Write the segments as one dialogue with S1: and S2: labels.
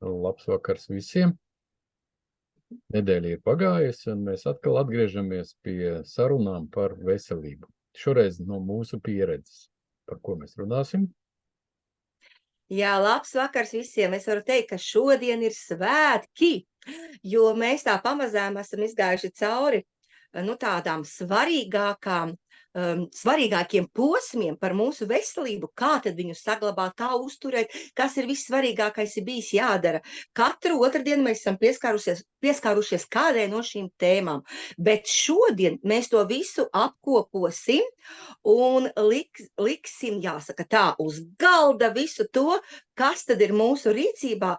S1: Labs vakars visiem. Nedēļa ir pagājusi, un mēs atkal atgriežamies pie sarunām par veselību. Šoreiz no mūsu pieredzes. Par ko mēs runāsim?
S2: Jā, labs vakars visiem. Es varu teikt, ka šodien ir svētki, jo mēs tā pamazām esam izgājuši cauri tādām svarīgākiem posmiem par mūsu veselību, kā tad viņu saglabāt, kā uzturēt, kas ir vissvarīgākais ir bijis jādara. Katru otrdienu mēs esam pieskārušies kādai no šīm tēmām, bet šodien mēs to visu apkoposim un liksim, jāsaka tā, uz galda visu to, kas tad ir mūsu rīcībā,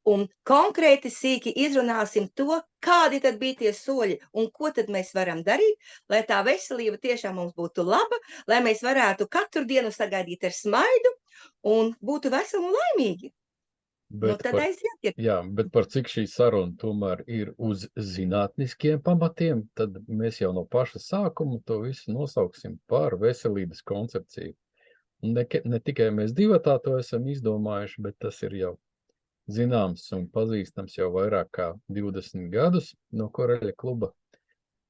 S2: un konkrēti sīki izrunāsim to, kādi tad bija tie soļi un ko tad mēs varam darīt, lai tā veselība tiešām mums būtu laba, lai mēs varētu katru dienu sagaidīt ar smaidu un būtu veseli un laimīgi.
S1: Bet
S2: Tad aiziet.
S1: Bet par cik šī saruna tomēr ir uz zinātniskiem pamatiem, tad mēs jau no paša sākuma to visu nosauksim par veselības koncepciju. Un ne tikai mēs divatā to esam izdomājuši, bet tas ir jau zināms un pazīstams jau vairāk kā 20 gadus no Koreļa kluba.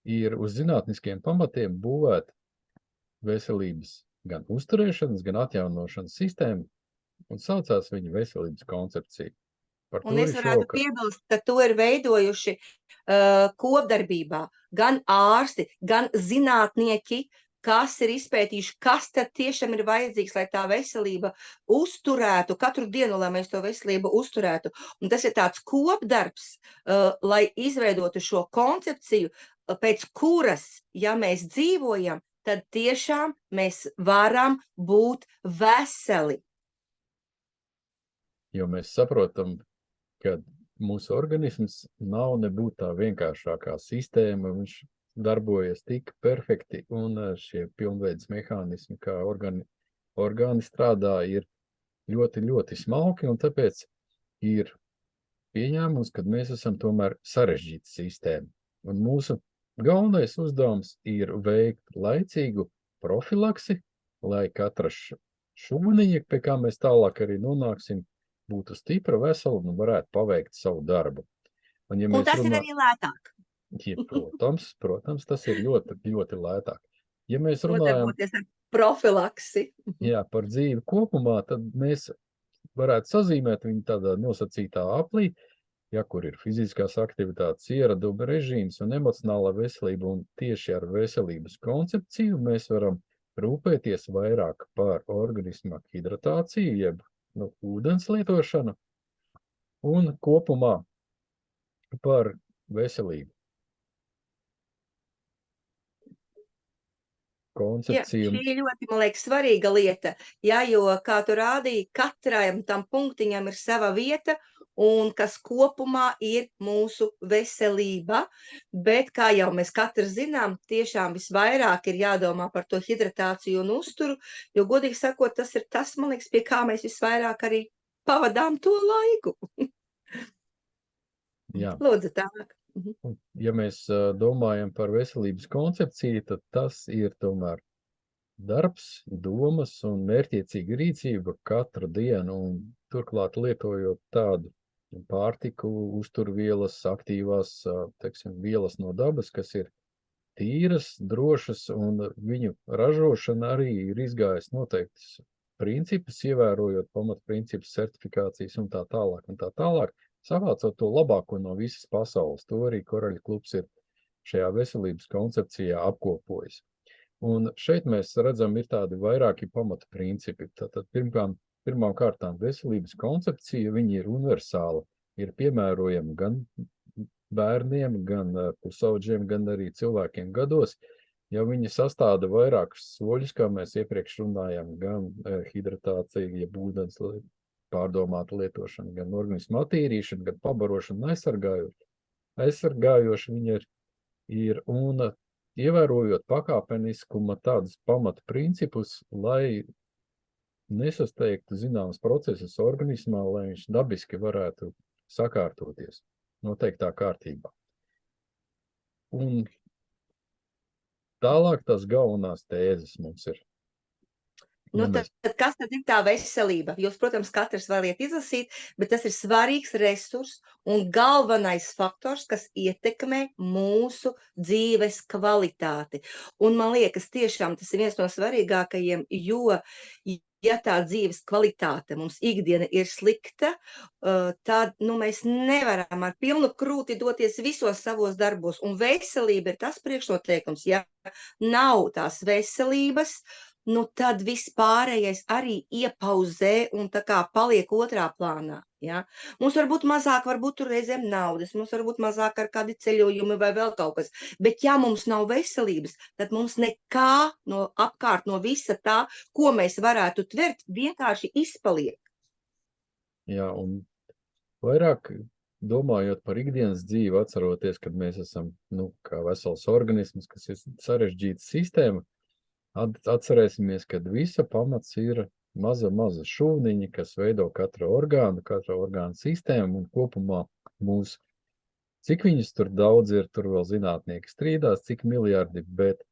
S1: Ir uz zinātniskiem pamatiem būvēta veselības gan uzturēšanas, gan atjaunošanas sistēma, un saucās viņa veselības koncepcija.
S2: Un es varētu piebilst, ka to ir veidojuši kopdarbībā gan ārsti, gan zinātnieki, kas ir izpētījuši, kas tad tiešām ir vajadzīgs, lai tā veselība uzturētu katru dienu, lai mēs to veselību uzturētu. Un tas ir tāds kopdarbs, lai izveidotu šo koncepciju, pēc kuras, ja mēs dzīvojam, tad tiešām mēs varam būt veseli.
S1: Jo mēs saprotam, ka mūsu organisms nav nebūt tā vienkāršākā sistēma, viņš darbojas tik perfekti, un šie pilnveidas mehānismi, kā orgāni strādā, ir ļoti, ļoti smalki, un tāpēc ir pieņēmums, ka mēs esam tomēr sarežģīta sistēma. Un mūsu galvenais uzdevums ir veikt laicīgu profilaksi, lai katra šūniņa, pie kā mēs tālāk arī nonāksim, būtu stipra, vesela un varētu paveikt savu darbu. Un
S2: tas ir arī lētāk.
S1: Ja, protams, tas ir ļoti, ļoti lētāk. Ja mēs runājam
S2: ar profilaksi.
S1: Par dzīvi kopumā, tad mēs varētu sazīmēt viņu tādā nosacītā aplī, kur ir fiziskās aktivitātes, ieraduma režīms un emocionālā veselība, un tieši ar veselības koncepciju mēs varam rūpēties vairāk par organisma hidratāciju, jeb ūdens lietošanu, un kopumā par veselību. Koncepciju.
S2: Jā, šī ir ļoti, man liekas, svarīga lieta, jo, kā tu rādīji, katram tam punktiņam ir sava vieta, un kas kopumā ir mūsu veselība, bet, kā jau mēs katrs zinām, tiešām visvairāk ir jādomā par to hidratāciju un uzturu, jo, godīgi sakot, tas ir tas, man liekas, pie kā mēs visvairāk arī pavadām to laiku.
S1: Jā.
S2: Lūdzu, tālāk.
S1: Ja mēs domājam par veselības koncepciju, tad tas ir tomēr darbs, domas un mērķiecīga rīcība katru dienu, un turklāt lietojot tādu pārtiku, uzturvielas, aktīvās, vielas no dabas, kas ir tīras, drošas, un viņu ražošana arī ir izgājis noteiktus principus, ievērojot pamatprincipus, certifikācijas un tā tālāk. Savācot to labāko no visas pasaules. To arī Koreļa klubs ir šajā veselības koncepcijā apkopojis. Un šeit mēs redzam, ir tādi vairāki pamata principi. Tātad pirmām kārtām veselības koncepcija, viņa ir universāla, ir piemērojama gan bērniem, gan pusauģiem, gan arī cilvēkiem gados, ja viņi sastāda vairākus soļus, kā mēs iepriekš runājām, gan hidratācija, jeb ūdens pārdomāta lietošana, gan organismu attīrīšana, gan pabarošana, aizsargājoša viņa ir, un ievērojot pakāpeniskuma tādus pamata principus, lai nesasteigtu zināmas procesus organismā, lai viņš dabiski varētu sakārtoties noteiktā kārtībā. Un tālāk tās galvenās tēzes mums ir.
S2: Nu,
S1: Ja mēs,
S2: tad kas tad ir tā veselība? Jūs, protams, katrs valiet izlasīt, bet tas ir svarīgs resurs un galvenais faktors, kas ietekmē mūsu dzīves kvalitāti. Un man liekas, tiešām tas ir viens no svarīgākajiem, jo, ja tā dzīves kvalitāte mums ikdiena ir slikta, tad mēs nevaram ar pilnu krūti doties visos savos darbos. Un veselība ir tas priekšnoteikums. Ja nav tās veselības, tad viss pārējais arī iepauzē un tā kā paliek otrā plānā. Ja? Mums varbūt mazāk, varbūt tur reizēm naudas, mums varbūt mazāk ar kādi ceļojumi vai vēl kaut kas. Bet ja mums nav veselības, tad mums nekā apkārt no visa tā, ko mēs varētu tvert, vienkārši izpaliek.
S1: jā, un vairāk domājot par ikdienas dzīvi, atceroties, kad mēs esam, kā vesels organisms, kas ir sarežģīta sistēma, atcerēsimies, ka visa pamats ir maza šūniņa, kas veido katra orgānu sistēmu un kopumā mūsu. Cik viņas tur daudz ir, tur vēl zinātnieki strīdās, cik miljardi, bet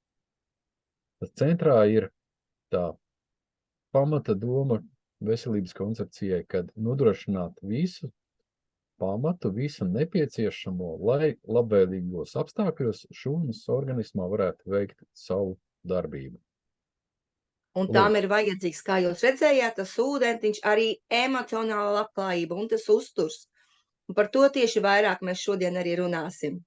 S1: tas centrā ir tā pamata doma veselības koncepcijai, kad nodrošināt visu pamatu, visu nepieciešamo, lai labvēlīgos apstākļos šūnas organismā varētu veikt savu darbību.
S2: Un tām ir vajadzīgs, kā jūs redzējāt, tas ūdentiņš, arī emocionāla labklājība un tas uzturs. Un par to tieši vairāk mēs šodien arī runāsim.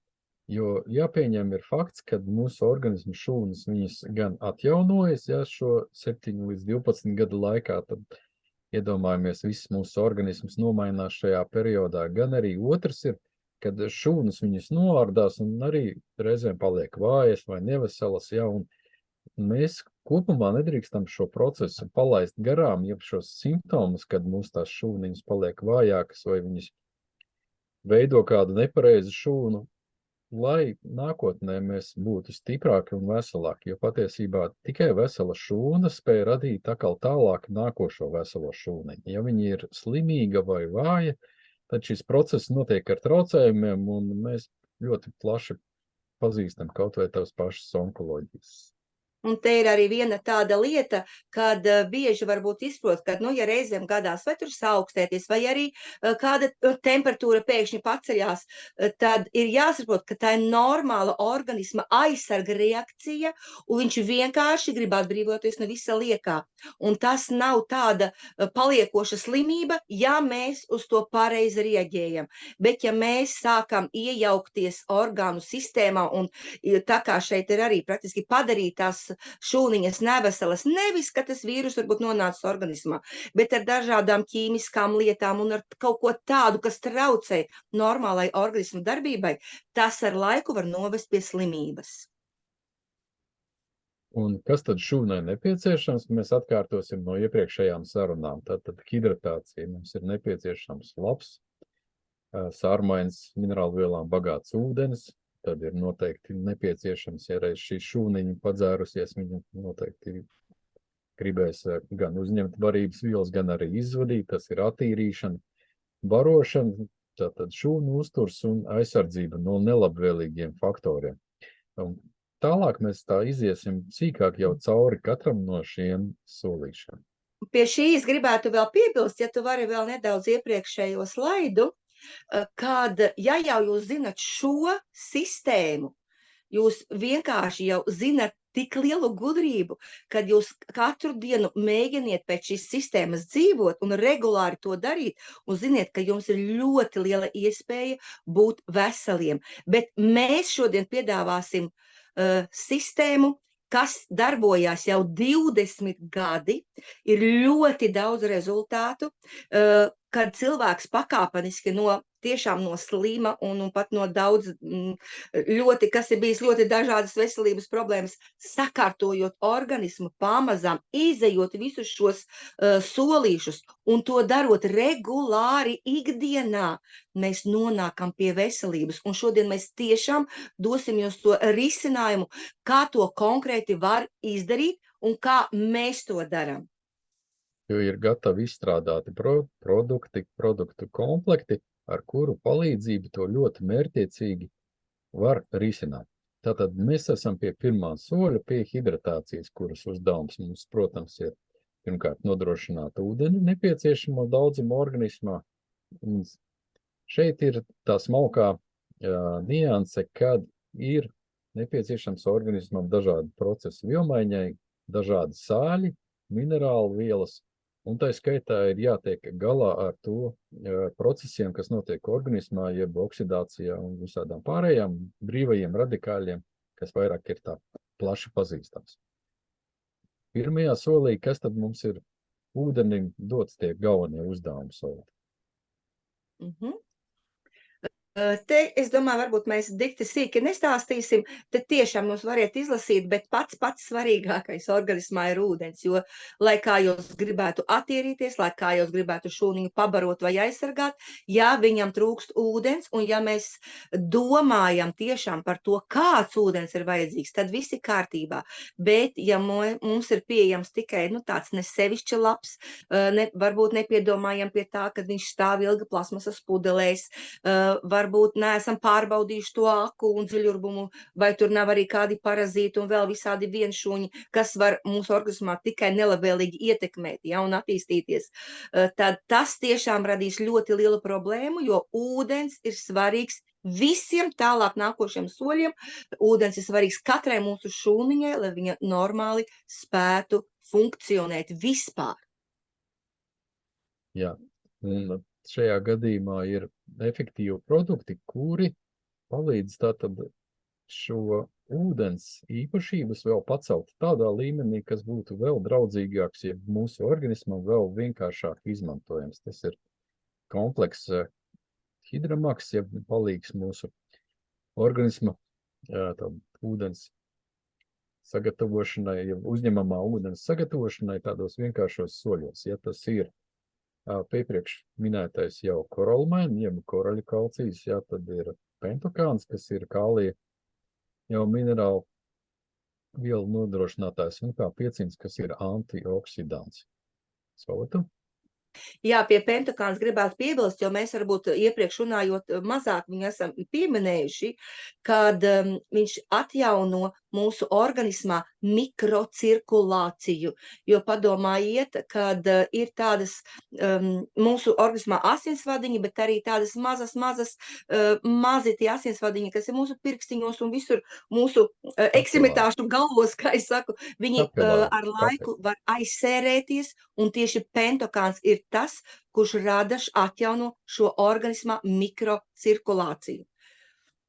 S1: Jo jāpieņem ir fakts, ka mūsu organismu šūnas viņas gan atjaunojas, ja šo 7 līdz 12 gadu laikā, tad iedomājamies, viss mūsu organisms nomainās šajā periodā, gan arī otrs ir, kad šūnas viņas noārdās un arī reizēm paliek vājas vai neveselas, ja, un mēs kopumā nedrīkstam šo procesu palaist garām, jeb šos simptomus, kad mūsu tās šūniņas paliek vājākas vai viņas veido kādu nepareizu šūnu, lai nākotnē mēs būtu stiprāki un veselāki, jo patiesībā tikai vesela šūna spēja radīt atkal tālāk nākošo veselo šūniņu. Ja viņa ir slimīga vai vāja, tad šis process notiek ar traucējumiem, un mēs ļoti plaši pazīstam kaut vai tavas pašas onkoloģijas.
S2: Un te ir arī viena tāda lieta, kad bieži varbūt izprot, ka, ja reizēm gadās vai tur saaugstēties, vai arī kāda temperatūra pēkšņi paceļās, tad ir jāsaprot, ka tā ir normāla organisma aizsarga reakcija, un viņš vienkārši grib atbrīvoties no visa liekā. Un tas nav tāda paliekoša slimība, ja mēs uz to pareizi rieģējam. Bet ja mēs sākam iejaukties orgānu sistēmā, un tā kā šeit ir arī praktiski padarītās šūniņas neveselas, nevis, ka tas vīrus varbūt nonācis organismā, bet ar dažādām ķīmiskām lietām un ar kaut ko tādu, kas traucē normālai organismu darbībai, tas ar laiku var novest pie slimības.
S1: Un kas tad šūnai nepieciešams? Mēs atkārtosim no iepriekšējām sarunām. Tātad hidratācija mums ir nepieciešams labs, sārmaiņas minerālvielām bagāts ūdens, tad ir noteikti nepieciešams, ja reiz šī šūniņa padzērusies, viņa noteikti gribēs gan uzņemt barības vielas, gan arī izvadīt, tas ir attīrīšana, barošana, tātad šūnu uzturs un aizsardzība no nelabvēlīgiem faktoriem. Un tālāk mēs tā iziesim cīkāk jau cauri katram no šiem solīšiem.
S2: Pie šīs gribētu vēl piebilst, ja tu vari vēl nedaudz iepriekšējo slaidu, kad, ja jau jūs zinat šo sistēmu, jūs vienkārši jau zinat tik lielu gudrību, kad jūs katru dienu mēģiniet pēc šīs sistēmas dzīvot un regulāri to darīt, un ziniet, ka jums ir ļoti liela iespēja būt veseliem. Bet mēs šodien piedāvāsim sistēmu, kas darbojās jau 20 gadi, ir ļoti daudz rezultātu, kad cilvēks pakāpeniski tiešām no slima un pat no daudz kas ir bijis ļoti dažādas veselības problēmas, sakārtojot organismu pamazām, izejot visus šos solīšus un to darot regulāri ikdienā, mēs nonākam pie veselības. Un šodien mēs tiešām dosim jums to risinājumu, kā to konkrēti var izdarīt un kā mēs to daram.
S1: Jo ir gatavi izstrādāti produktu komplekti, ar kuru palīdzību to ļoti mērķiecīgi var risināt. Tātad mēs esam pie pirmā soļa, pie hidratācijas, kuras uzdevums mums, protams, ir pirmkārt nodrošināt ūdeni nepieciešamo daudzumu organismā. Un šeit ir tā smalkā nianse, kad ir nepieciešams organismam dažādi procesi vielmaiņai, dažādi sāļi, minerālu vielas, un tā skaitā ir jātiek galā ar to procesiem, kas notiek organismā, jeb oksidācijā un visādām pārējām brīvajiem radikāļiem, kas vairāk ir tā plaši pazīstams. Pirmajā solī, kas tad mums ir ūdenim dots tie galvenie uzdevumi solīt?
S2: Te, es domāju, varbūt mēs dikti sīki nestāstīsim, te tiešām mums variet izlasīt, bet pats svarīgākais organismā ir ūdens, jo, lai kā jūs gribētu attīrīties, lai kā jūs gribētu šūniņu pabarot vai aizsargāt, ja viņam trūkst ūdens, un ja mēs domājam tiešām par to, kāds ūdens ir vajadzīgs, tad viss ir kārtībā, bet ja mums ir pieejams tikai, tāds nesevišķi labs, varbūt nepiedomājam pie tā, kad viņš stāv ilgi plasmasas pudelēs, varbūt neesam pārbaudījuši to aku un dziļurbumu, vai tur nav arī kādi parazīti un vēl visādi vienšūņi, kas var mūsu organismā tikai nelabvēlīgi ietekmēt, un attīstīties. Tad tas tiešām radīs ļoti lielu problēmu, jo ūdens ir svarīgs visiem tālāk nākošiem soļiem. Ūdens ir svarīgs katrai mūsu šūniņai, lai viņa normāli spētu funkcionēt vispār.
S1: Jā, un šajā gadījumā ir efektīvi produkti, kuri palīdz tātad šo ūdens īpašības vēl pacelt tādā līmenī, kas būtu vēl draudzīgāks, ja mūsu organismam vēl vienkāršāk izmantojams. Tas ir komplekss hidramaks, ja palīgs mūsu organisma ūdens sagatavošanai, ja uzņemamā ūdens sagatavošanai tādos vienkāršos soļos. Ja tas ir piepriekš minētais jau korolmaini, jeb koraļu kalcijs, tad ir pentokāns, kas ir kālija jau minerālu vielu nodrošinātājs, un kā piecins, kas ir antioksidants. Solita?
S2: Jā, pie pentokāns gribētu piebilst, jo mēs varbūt iepriekš runājot mazāk viņu esam pieminējuši, kad viņš atjauno mūsu organismā mikrocirkulāciju, jo padomājiet, kad ir tādas mūsu organismā asinsvadiņi, bet arī tādas mazas mazi tie asinsvadiņi, kas ir mūsu pirkstiņos un visur mūsu eksimitāšu galvos, kā es saku, viņi ar laiku var aizsērēties, un tieši pentokāns ir tas, kurš atjauno šo organismā mikrocirkulāciju.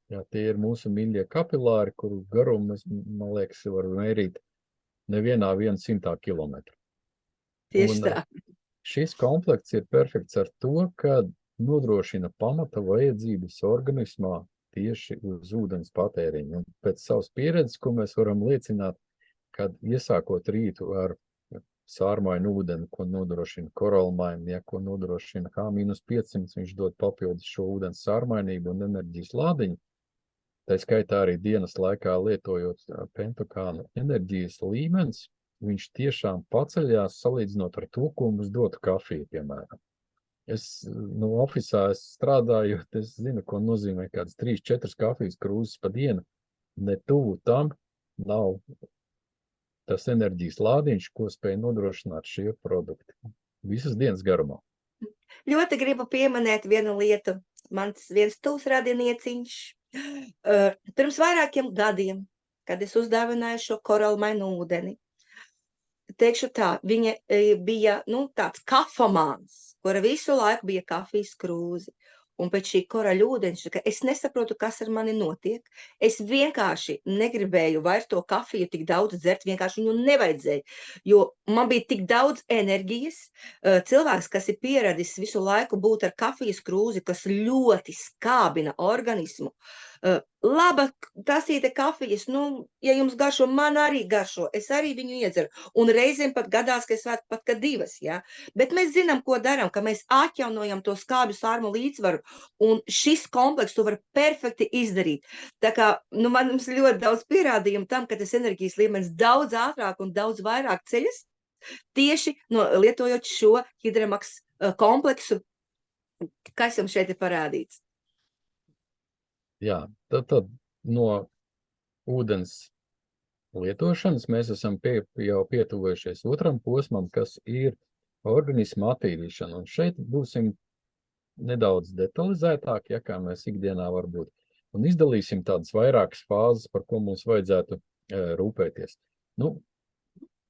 S1: Jā, tie ir mūsu mīļie kapilāri, kuru garumu, man liekas, var mērīt nevienā 100 kilometru.
S2: Tieši tā.
S1: Šis komplekts ir perfekts ar to, ka nodrošina pamata vajadzības organismā tieši uz ūdens patēriņu. Un pēc savas pieredzes, ko mēs varam liecināt, kad iesākot rītu ar sārmainu ūdeni, ko nodrošina koralmaini, ko nodrošina H-500, viņš dod papildus šo ūdens sārmainību un enerģijas lādiņu. Tā skaitā arī dienas laikā lietojot pentokānu enerģijas līmenis, viņš tiešām paceļās salīdzinot ar to, ko mums dotu kafija, piemēram. Es ofisā strādāju, es zinu, ko nozīmē kādas 3-4 kafijas krūzes pa dienu. Ne tuvu tam nav tas enerģijas lādiņš, ko spēj nodrošināt šie produkti. Visas dienas garumā.
S2: Ļoti gribu pieminēt vienu lietu. Mans viens tuvs radinieciņš. Pirms vairākiem gadiem, kad es uzdāvināju šo koralmainu ūdeni, teikšu tā, viņa bija tāds kafamāns, kura visu laiku bija kafijas krūzi. Un pēc šī koraļa ūdeņš, ka es nesaprotu, kas ar mani notiek. Es vienkārši negribēju vairs to kafiju tik daudz dzert, vienkārši viņu nevajadzēja. Jo man bija tik daudz enerģijas. Cilvēks, kas ir pieradis visu laiku būt ar kafijas krūzi, kas ļoti skābina organismu. Laba tasīte kafijas, ja jums garšo, man arī garšo, es arī viņu iedzeru. Un reizēm pat gadās, ka es vērtu pat ka 2, ja? Bet mēs zinām, ko daram, ka mēs atjaunojam to skābju sārmu līdzsvaru, un šis komplekss to var perfekti izdarīt. Tā kā, mums ļoti daudz pierādījumu tam, ka tas enerģijas līmenis daudz ātrāk un daudz vairāk ceļas, tieši lietojot šo hidramaks kompleksu, kas jums šeit ir parādīts.
S1: Jā, tad no ūdens lietošanas mēs esam jau pietuvojušies otram posmam, kas ir organisma attīrīšana. Un šeit būsim nedaudz detalizētāk, ja kā mēs ikdienā varbūt. Un izdalīsim tādas vairākas fāzes, par ko mums vajadzētu rūpēties. Nu,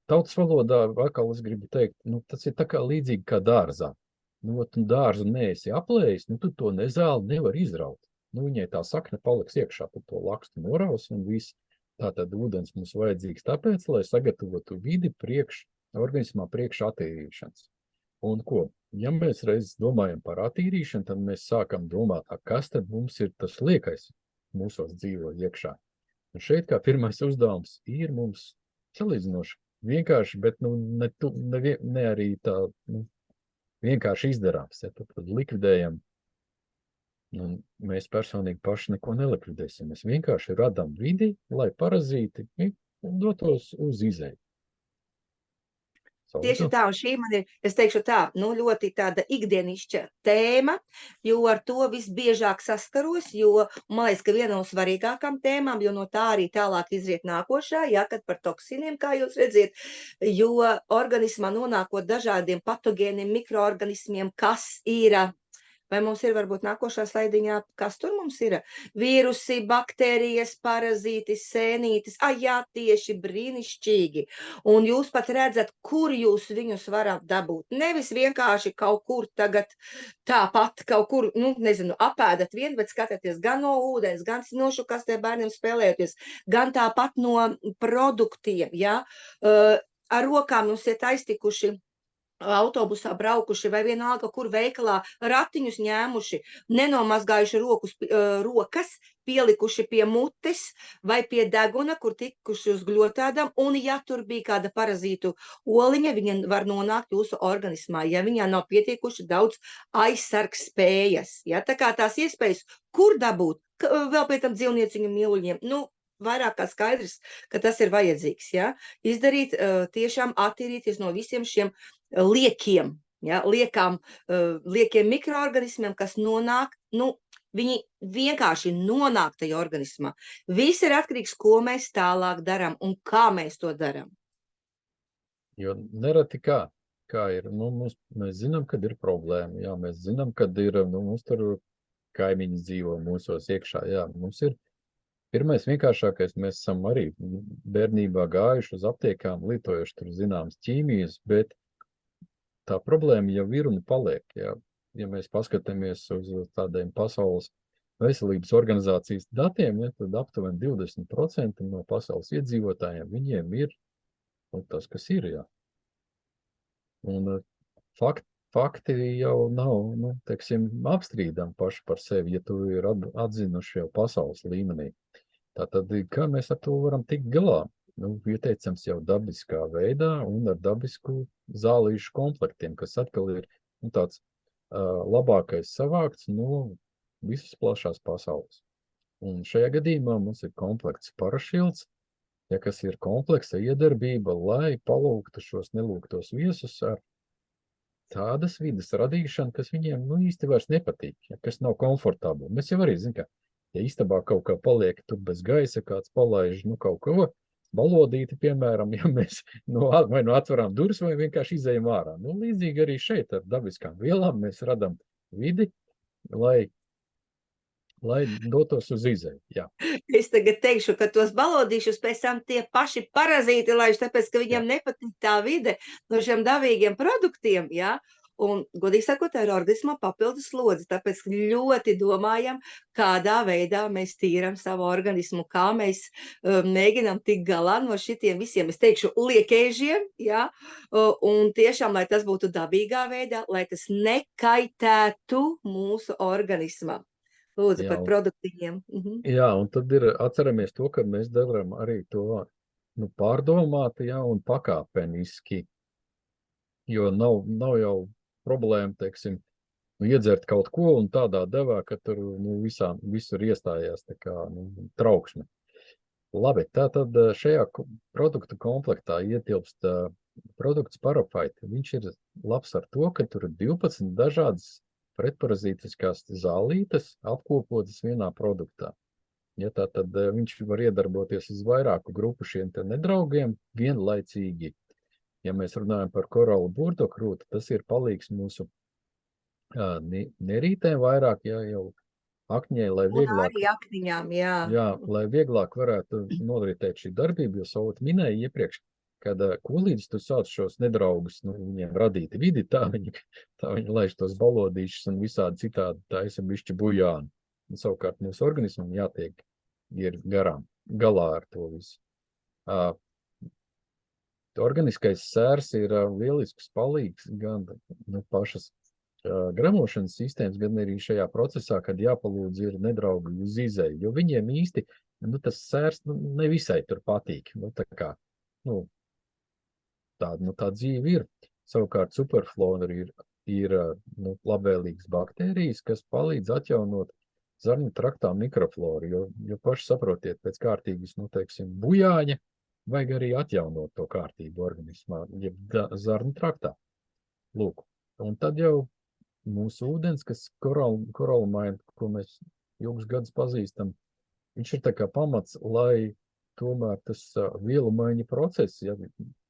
S1: tautas valodā atkal es gribu teikt, tas ir tā kā līdzīgi kā dārzā. Tu dārzu neesi aplējis, tu to nezāli nevar izraut. Viņai tā sakne paliks iekšā, tu to lakstu noraus un viss. Tātad ūdens mums vajadzīgs tāpēc, lai sagatavotu vidi organismā priekš attīrīšanas. Un ko? Ja mēs reiz domājam par attīrīšanu, tad mēs sākam domāt, kas tad mums ir tas liekais mūsos dzīvo iekšā. Un šeit kā pirmais uzdevums ir mums salīdzinoši vienkārši, bet ne arī tā vienkārši izdarāms. Ja, tad likvidējam. Mēs personīgi paši neko nelikvidēsim. Mēs vienkārši radām vidi, lai parazīti dotos uz izēju.
S2: Tieši tā, un šī man ir, es teikšu tā, ļoti tāda ikdienišķa tēma, jo ar to visbiežāk saskaros, jo man liekas, ka viena no svarīgākām tēmām, jo no tā arī tālāk izriet nākošā, kad par toksiniem, kā jūs redziet, jo organismā nonākot dažādiem patogēniem, mikroorganismiem, kas ir... Vai mums ir varbūt nākošā slaidiņā, kas tur mums ir? Vīrusi, baktērijas, parazīti, sēnītis. Jā, tieši brīnišķīgi. Un jūs pat redzat, kur jūs viņus varat dabūt. Nevis vienkārši kaut kur tagad tāpat kaut kur, apēdat vienu, bet skatieties gan no ūdens, gan no šukastē bērniem spēlējoties, gan tāpat no produktiem, ja? Ar rokām mums iet aiztikuši autobusā braukuši vai vienalga, kur veikalā ratiņus ņēmuši, nenomazgājuši rokas, pielikuši pie mutes vai pie deguna, kur tikuši uz gļotādam, un ja tur bija kāda parazītu oliņa, viņa var nonākt jūsu organismā, ja viņā nav pietiekuši daudz aizsargspējas. Ja? Tā kā tās iespējas, kur dabūt, vēl pie tam dzīvnieciņu mīluļiem, vairāk kā skaidrs, ka tas ir vajadzīgs, ja? Izdarīt, tiešām attīrīties no visiem šiem liekiem, ja? Liekiem mikroorganismiem, kas nonāk, viņi vienkārši nonāk tajā organismā. Viss ir atkarīgs, ko mēs tālāk darām un kā mēs to darām.
S1: Jo nereti kā ir, mēs zinām, kad ir problēma, jā, mēs zinām, kad ir, mums tur kaimiņi dzīvo mūsos iekšā, jā, mums ir pirmais vienkāršākais, mēs esam arī bērnībā gājuši uz aptiekām, lietojuši tur zināmas ķīmijas, bet tā problēma jau ir un paliek. Ja mēs paskatāmies uz tādiem pasaules veselības organizācijas datiem, tad aptuveni 20% no pasaules iedzīvotājiem viņiem ir tas, kas ir. Jā. Un fakti jau nav, apstrīdami paši par sevi, ja tu ir atzinuši jau pasaules līmenī. Tātad, kā mēs ar to varam tikt galā? Ieteicams jau dabiskā veidā un ar dabisku zālīšu komplektiem, kas atkal ir tāds labākais savākts no visas plašās pasaules. Un šajā gadījumā mums ir komplekts parašilds, kas ir kompleksa iedarbība, lai palūgtu šos nelūgtos viesus ar tādas vidas radīšanu, kas viņiem īsti vairs nepatīk, kas nav komfortabli. Mēs jau arī zinām, ka ja istabā kaut kā paliek tur bez gaisa, kāds palaiž kaut ko, balodīti, piemēram, ja mēs vai atveram durvis vai vienkārši izējam ārā. Līdzīgi arī šeit ar dabiskām vielām mēs radam vidi, lai dotos uz izēju. Jā.
S2: Es tagad teikšu, ka tos balodīšus pēc tam tie paši parazīti laiž, tāpēc, ka viņiem nepatīk tā vide no šiem dabīgiem produktiem, jā. Un, godīgi sakot, tā ir organismā papildus slodze, tāpēc ļoti domājam, kādā veidā mēs tīram savu organismu, kā mēs mēģinām tikt galā no šitiem visiem, es teikšu, liekēžiem, ja? Un tiešām, lai tas būtu dabīgā veidā, lai tas nekaitētu mūsu organismam. Lūdzu, par produktiem.
S1: Jā, un tad atceramies to, ka mēs darām arī to pārdomāti, un pakāpeniski, jo nav jau problēma, teiksim, iedzert kaut ko un tādā devā, ka tur visur iestājās tā kā trauksme. Labi, tātad šajā produktu komplektā ietilpst produkts Parafite. Viņš ir labs ar to, ka tur ir 12 dažādas pretparazītiskās zālītes apkopotas vienā produktā. Ja tā tad viņš var iedarboties uz vairāku grupu šiem te nedraugiem vienlaicīgi. Ja mēs runājam par korālu burtokrūtu, tas ir palīgs mūsu nerītēm vairāk, ja jau akņai, lai
S2: Un
S1: vieglāk,
S2: arī aktiņām, jā.
S1: lai vieglāk varētu noritēt šī darbība, jo Saut minēja iepriekš, kad kolīdz tu sāc šos nedraugus, viņiem radīt vidi, tā viņi laiž tos balodīšus un visādi citādi taisa bišķi bujāni. Un savukārt mūsu organismam jātiek ir galā ar to visu. Organiskais sērs ir lielisks palīgs gan pašas gramošanas sistēmas, gan arī šajā procesā, kad jāpalūdz ir nedraugi uz izēju, jo viņiem īsti tas sērs nevisai tur patīk. Tā dzīve ir. Savukārt superflora ir labvēlīgas baktērijas, kas palīdz atjaunot zarnu traktā mikrofloru, jo paši saprotiet, pēc kārtīgas, bujāņa, vajag arī atjaunot to kārtību organismā, zarnu traktā. Lūk, un tad jau mūsu ūdens, kas koralmaina, ko mēs ilgus gadus pazīstam, viņš ir tā kā pamats, lai tomēr tas vielu maiņa process, ja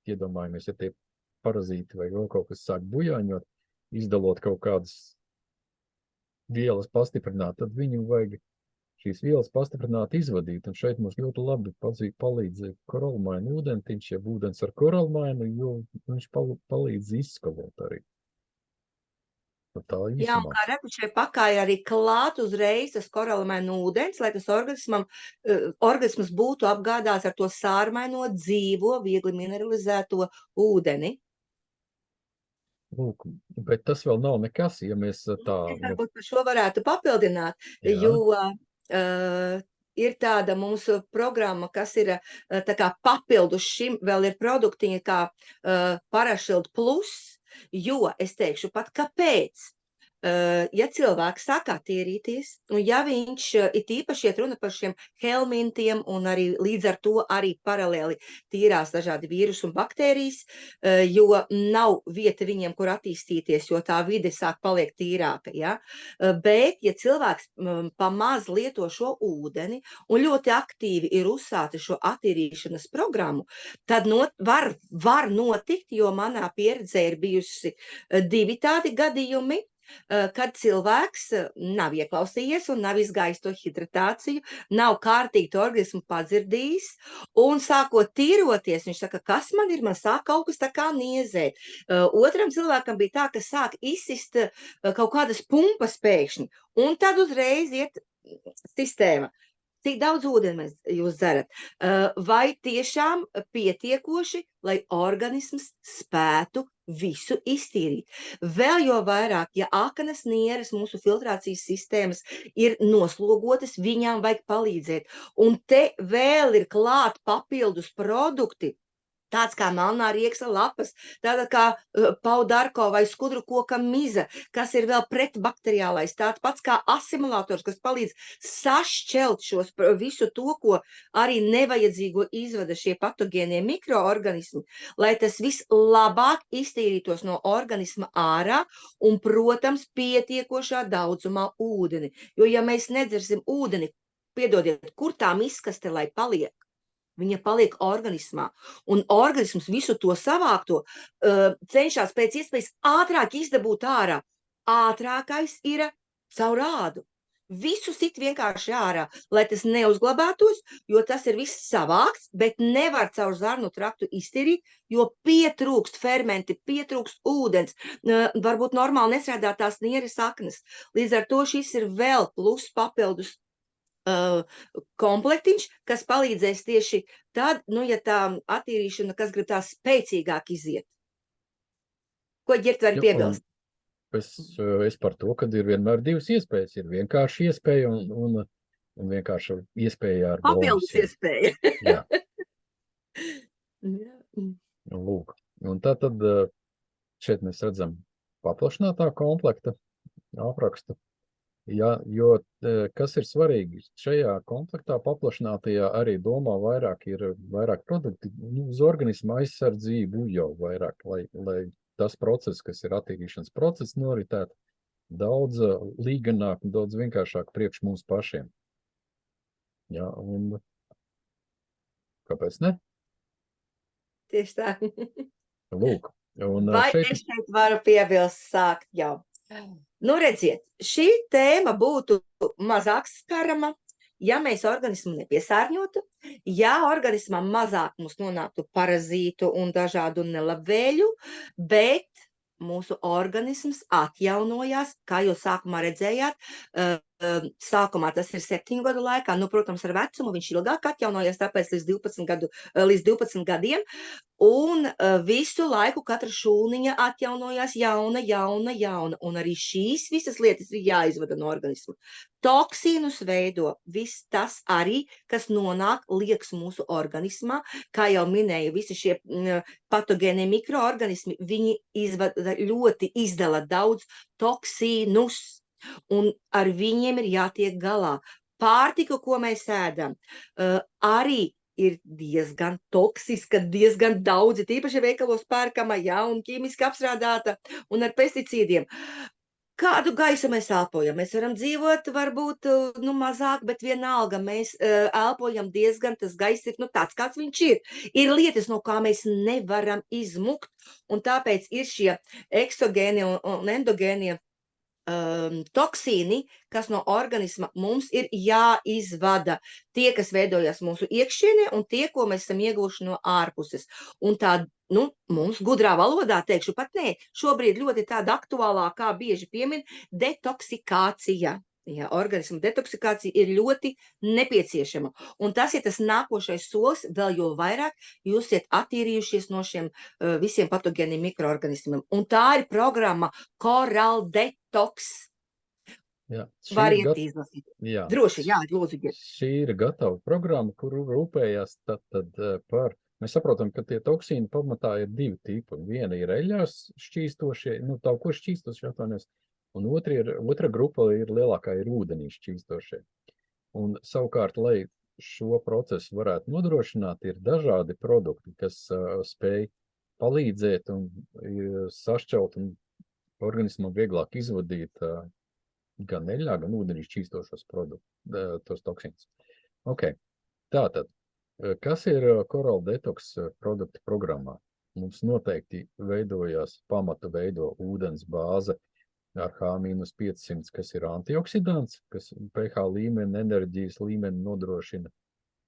S1: iedomājamies, ja tie parazīti vai vēl kaut kas sāk bujāņot, izdalot kaut kādas vielas pastiprināt, tad viņu vajag šīs vielas pastiprināt, izvadīt. Un šeit mums ļoti labi palīdz koralmaina ūdentiņš, ja ūdens ar koralmainu, jo viņš palīdz izskalot arī. Tā
S2: Jā, un kā redzu, šeit pakā ir arī klāt uzreiz tas koralmaina ūdens, lai tas organisms būtu apgādāts ar to sārmaino, dzīvo, viegli mineralizēto ūdeni.
S1: Lūk, bet tas vēl nav nekas, ja mēs tā...
S2: Es varbūt par šo varētu papildināt, jo ir tāda mūsu programma, kas ir tā kā papildus šim, vēl ir produktiņi kā Parašild Plus, jo es teikšu pat kāpēc. Ja cilvēks sāk attīrīties, un ja viņš ir īpaši iet runa par šiem helmintiem un arī līdz ar to arī paralēli tīrās dažādi vīrusi un baktērijas, jo nav vieta viņiem, kur attīstīties, jo tā vide sāk paliek tīrāka. Ja? Bet, ja cilvēks pamaz lieto šo ūdeni un ļoti aktīvi ir uzsācis šo attīrīšanas programmu, tad var notikt, jo manā pieredzē ir bijusi 2 tādi gadījumi, kad cilvēks nav ieklausījies un nav izgājis to hidratāciju, nav kārtīgi to organismu padzirdījis, un sākot tīroties, viņš saka, kas man ir, man sāk kaut kas tā kā niezēt. Otram cilvēkam bija tā, ka sāk izsist kaut kādas pumpas pēkšņi, un tad uzreiz iet sistēma. Cik daudz ūdeni jūs dzerat? Vai tiešām pietiekoši, lai organisms spētu visu iztīrīt? Vēl jo vairāk, ja akanas nieres mūsu filtrācijas sistēmas ir noslogotas, viņām vajag palīdzēt. Un te vēl ir klāt papildus produkti, tāds kā melnā rieksa lapas, tāda kā paudarko vai skudru koka miza, kas ir vēl pretbakteriālais, tāds pats kā asimilators, kas palīdz sašķelt visu to, ko arī nevajadzīgo izvada šie patogēnie mikroorganismi, lai tas viss labāk iztīrītos no organisma ārā un, protams, pietiekošā daudzumā ūdeni. Jo, ja mēs nedzersim ūdeni, piedodiet, kur tā miskaste, lai paliek? Viņa paliek organismā, un organisms visu to savākto cenšas pēc iespējas ātrāk izdabūt ārā. Ātrākais ir caur ādu. Visu sit vienkārši ārā, lai tas neuzglabātos, jo tas ir viss savāks, bet nevar caur zarnu traktu iztīrīt, jo pietrūkst fermenti, pietrūkst ūdens, varbūt normāli nestrādā tās nieres saknes. Līdz ar to šis ir vēl plus papildus komplektiņš, kas palīdzēs tieši tad, ja tā attīrīšana, kas grib tā spēcīgāk iziet. Ko Ģert var piebilst?
S1: Es par to, kad ir vienmēr 2 iespējas. Ir vienkārši iespēja un vienkārši iespēja ar
S2: papildus iespēja.
S1: Jā. Lūk. Un tad šeit mēs redzam paplašinātā komplekta aprakstu. Ja, jo kas ir svarīgi, šajā komplektā paplašinātajā arī domā vairāk produkti uz organismu aizsardzību jau vairāk, lai tas process, kas ir attīrīšanas process, noritētu daudz līganāk un daudz vienkāršāk priekš mums pašiem. Jā, un kāpēc ne?
S2: Tieši tā.
S1: Lūk, un
S2: Vai
S1: šeit,
S2: es šeit varu piebilst sākt jau? Nu, redziet, šī tēma būtu mazāk skarama, ja mēs organismu nepiesārņotu, ja organismam mazāk mums nonāktu parazītu un dažādu nelabvēļu, bet mūsu organisms atjaunojās, kā jūs sākumā redzējāt, sākumā tas ir 7 gadu laikā, nu, protams, ar vecumu viņš ilgāk atjaunojās, tāpēc līdz 12 gadiem, un visu laiku katra šūniņa atjaunojās jauna, un arī šīs visas lietas ir jāizvada no organisma. Toksīnus veido viss tas arī, kas nonāk liekas mūsu organismā, kā jau minēju, visi šie patogēnie mikroorganismi, viņi izdala daudz toksīnus, un ar viņiem ir jātiek galā. Pārtika, ko mēs ēdam, arī ir diezgan toksiska, diezgan daudz, tīpaši veikalos pērkama, un ķīmiski apstrādāta un ar pesticīdiem. Kādu gaisu mēs elpojam? Mēs varam dzīvot varbūt mazāk, bet vienalga mēs elpojam diezgan, tas gaiss ir tāds, kāds viņš ir. Ir lietas, no kā mēs nevaram izmukt, un tāpēc ir šie eksogēnie un endogēnie toksīni, kas no organisma mums ir jāizvada. Tie, kas veidojas mūsu iekšienē, un tie, ko mēs esam ieguvuši no ārpuses. Un tā, mums gudrā valodā teikšu pat nē, šobrīd ļoti tāda aktuālā, kā bieži piemin, detoksikācija. Ja, organismu detoksikācija ir ļoti nepieciešama. Un tas ir tas nākošais solis, vēl jo vairāk jūs iet attīrījušies no šiem visiem patogēniem mikroorganismiem. Un tā ir programma Coral Detox.
S1: jā,
S2: Variet izlasīt.
S1: jā,
S2: Droši, jā, lūdzu.
S1: šī ir gatava programma, kuru rūpējās tad par. Mēs saprotam, ka tie toksīni pamatā ir 2 tipi. Viena ir eļļās šķīstošie, tauko šķīstošie atvainojas, un otra grupa ir lielākā ir ūdenī šķīstošie. Un savukārt, lai šo procesu varētu nodrošināt, ir dažādi produkti, kas spēj palīdzēt un sašķelt un organismam vieglāk izvadīt gan eļļā, gan ūdenī šķīstošos produktus, tos toksīnus. Ok, tātad, kas ir Coral Detox produktu programmā? Mums noteikti pamatu veido ūdens bāze ar H-500, kas ir antioksidants, kas pH līmeni, enerģijas līmeni nodrošina.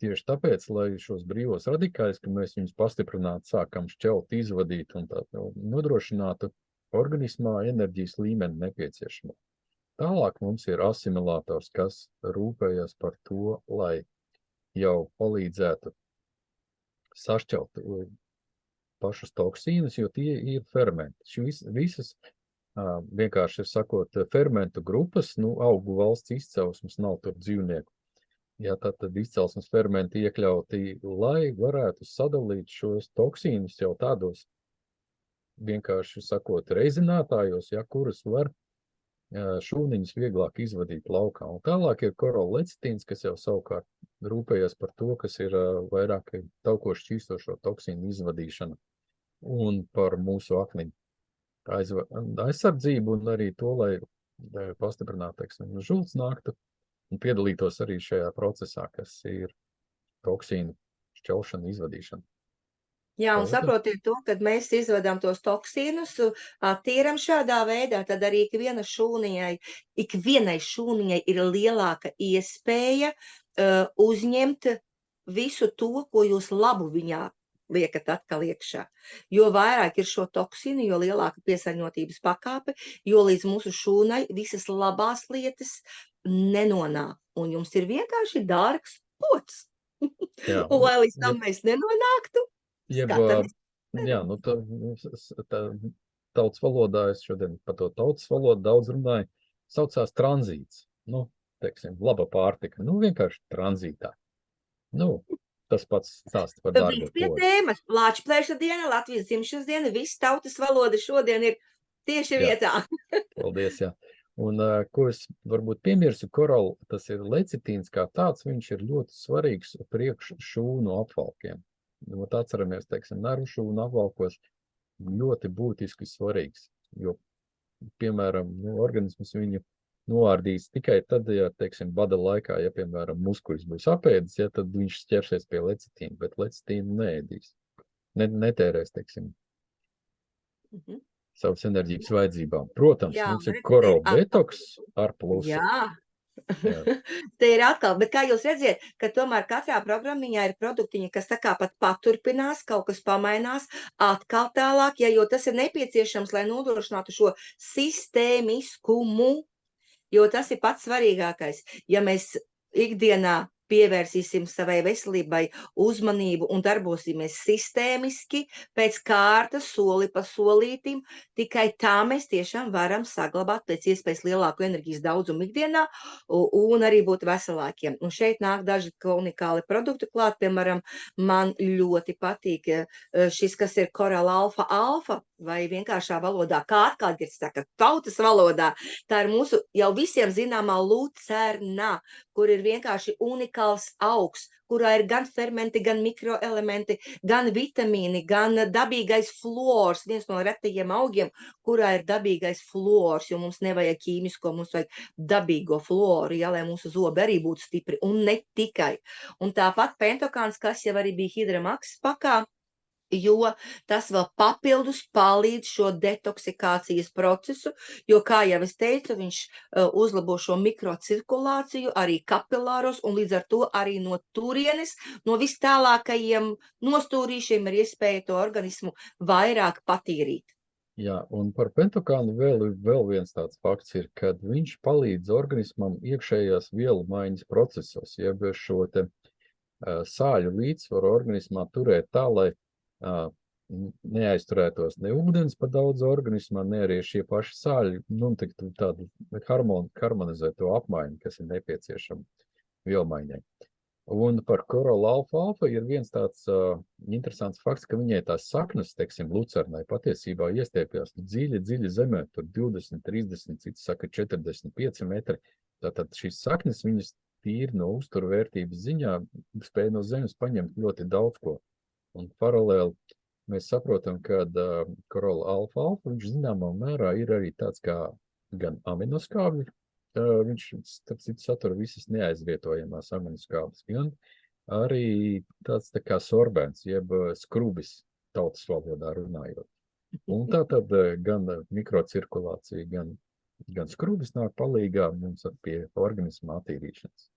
S1: Tieši tāpēc, lai šos brīvos radikāļus, ka mēs viņus pastiprinātu, sākam šķelt, izvadīt un tā nodrošinātu organismā enerģijas līmeni nepieciešamo. Tālāk mums ir asimilators, kas rūpējas par to, lai jau palīdzētu sašķelt pašus toksīnus, jo tie ir fermenti. Visas, vienkārši sakot, fermentu grupas, augu valsts izcelsmes nav tur dzīvnieku. Ja tad izcelsmes fermenti iekļauti, lai varētu sadalīt šos toksīnus jau tādos, vienkārši sakot, reizinātājos, kurus var šūniņus vieglāk izvadīt laukā. Un tālāk ir korolecitīns, kas jau savukārt rūpējas par to, kas ir vairāk tauko šķīstošo toksīnu izvadīšana un par mūsu akniņu aizsardzību un arī to, lai pastiprinātu, žults nāktu un piedalītos arī šajā procesā, kas ir toksīnu šķelšana, izvadīšana.
S2: Jā, un saprotiet to, kad mēs izvedam tos toksīnus, attīram šādā veidā, tad arī ikvienai šūniņai ir lielāka iespēja uzņemt visu to, ko jūs labu viņā liekat atkal iekšā. Jo vairāk ir šo toksīnu, jo lielāka piesārņotības pakāpe, jo līdz mūsu šūnai visas labās lietas nenonāk. Un jums ir vienkārši dārgs pods. Un lai līdz tam mēs nenonāktu, skatāmies.
S1: Tautas valodā, es šodien par to tautas valodu daudz runāju, saucās tranzīts. Laba pārtika. Vienkārši tranzītā. Tas pats stāsts par dārgo
S2: Pie tēmas. Lāčplēša diena, Latvijas dzimšanas diena, viss tautas valoda šodien ir tieši vietā.
S1: Paldies, jā. Un ko es varbūt piemirsu, koral, tas ir lecitīns kā tāds, viņš ir ļoti svarīgs priekš šūnu apvalkiem. Atceramies, nervu šūnu apvalkos ļoti būtiski svarīgs, jo, piemēram, organisms viņu noārdīs tikai tad, ja, teiksim, bada laikā, ja, piemēram, muskuļus būs apēdis, ja, tad viņš ķersies pie lecitīna, bet lecitīnu neēdīs. Netērēs, teiksim,
S2: Mhm.
S1: savas enerģijas vajadzībām. Protams,
S2: Jā,
S1: mums ir
S2: redz, te ir
S1: coral
S2: atkal.
S1: detoks ar plusu.
S2: Jā.
S1: Jā.
S2: Te ir atkal, bet kā jūs redziet, ka tomēr katrā programmiņā ir produktiņi, kas tā kā pat paturpinās, kaut kas pamainās, atkal tālāk, ja, jo tas ir nepieciešams, lai nodrošinātu šo sistēmiskumu, jo tas ir pats svarīgākais. Ja mēs ikdienā pievērsīsim savai veselībai uzmanību un darbosimies sistēmiski, pēc kārtas, soli pa solītim, tikai tā mēs tiešām varam saglabāt pēc iespējas lielāku enerģijas daudzumu ikdienā un arī būt veselākiem. Un šeit nāk daži unikāli produkti klāt, piemēram, man ļoti patīk šis, kas ir Coral Alfa vai vienkāršā valodā, kā atkal ir saka, tautas valodā. Tā ir mūsu jau visiem zināmā lucerna, kur ir vienkārši unikāls augs, kurā ir gan fermenti, gan mikroelementi, gan vitamīni, gan dabīgais fluors, viens no retajiem augiem, kurā ir dabīgais fluors, jo mums nevajag ķīmisko, mums vajag dabīgo fluoru, ja, lai mūsu zobi arī būtu stipri, un ne tikai. Un tāpat pentokāns, kas jau arī bija Hidramaks pakā, jo tas vēl papildus palīdz šo detoksikācijas procesu, jo, kā jau es teicu, viņš uzlabo šo mikrocirkulāciju, arī kapilāros, un līdz ar to arī no turienes, no vis tālākajiem nostūrīšiem ir iespēja to organismu vairāk patīrīt.
S1: Jā, un par pentokānu vēl viens tāds fakts ir, kad viņš palīdz organismam iekšējās vielu maiņas procesos, jeb šo te sāļu līdzsvaru organismā turēt tā, lai neaizturētos ne ūdens par daudz organismā, ne arī šie paši sāļi, tiktu tādu harmonizēt to apmaiņu, kas ir nepieciešama vielmaiņai. Un par Coral Alfa ir viens tāds interesants fakts, ka viņai tās saknes, teiksim, lucernai patiesībā iestiepjas dziļi zemē, tur 20, 30, cits saka 45 metri. Tātad šīs saknes, viņas tīri no uzturvērtības ziņā spēja no zemes paņemt ļoti daudz ko. Un paralēli mēs saprotam, ka Coral Alfa, viņš zināmā mērā ir arī tāds kā gan aminoskābļi, viņš satura visas neaizvietojamās aminoskābes, gan arī tāds tā kā sorbents, jeb skrubis tautas valodā runājot. Un tā tad gan mikrocirkulācija, gan skrubis nāk palīgā mums pie organisma attīrīšanas.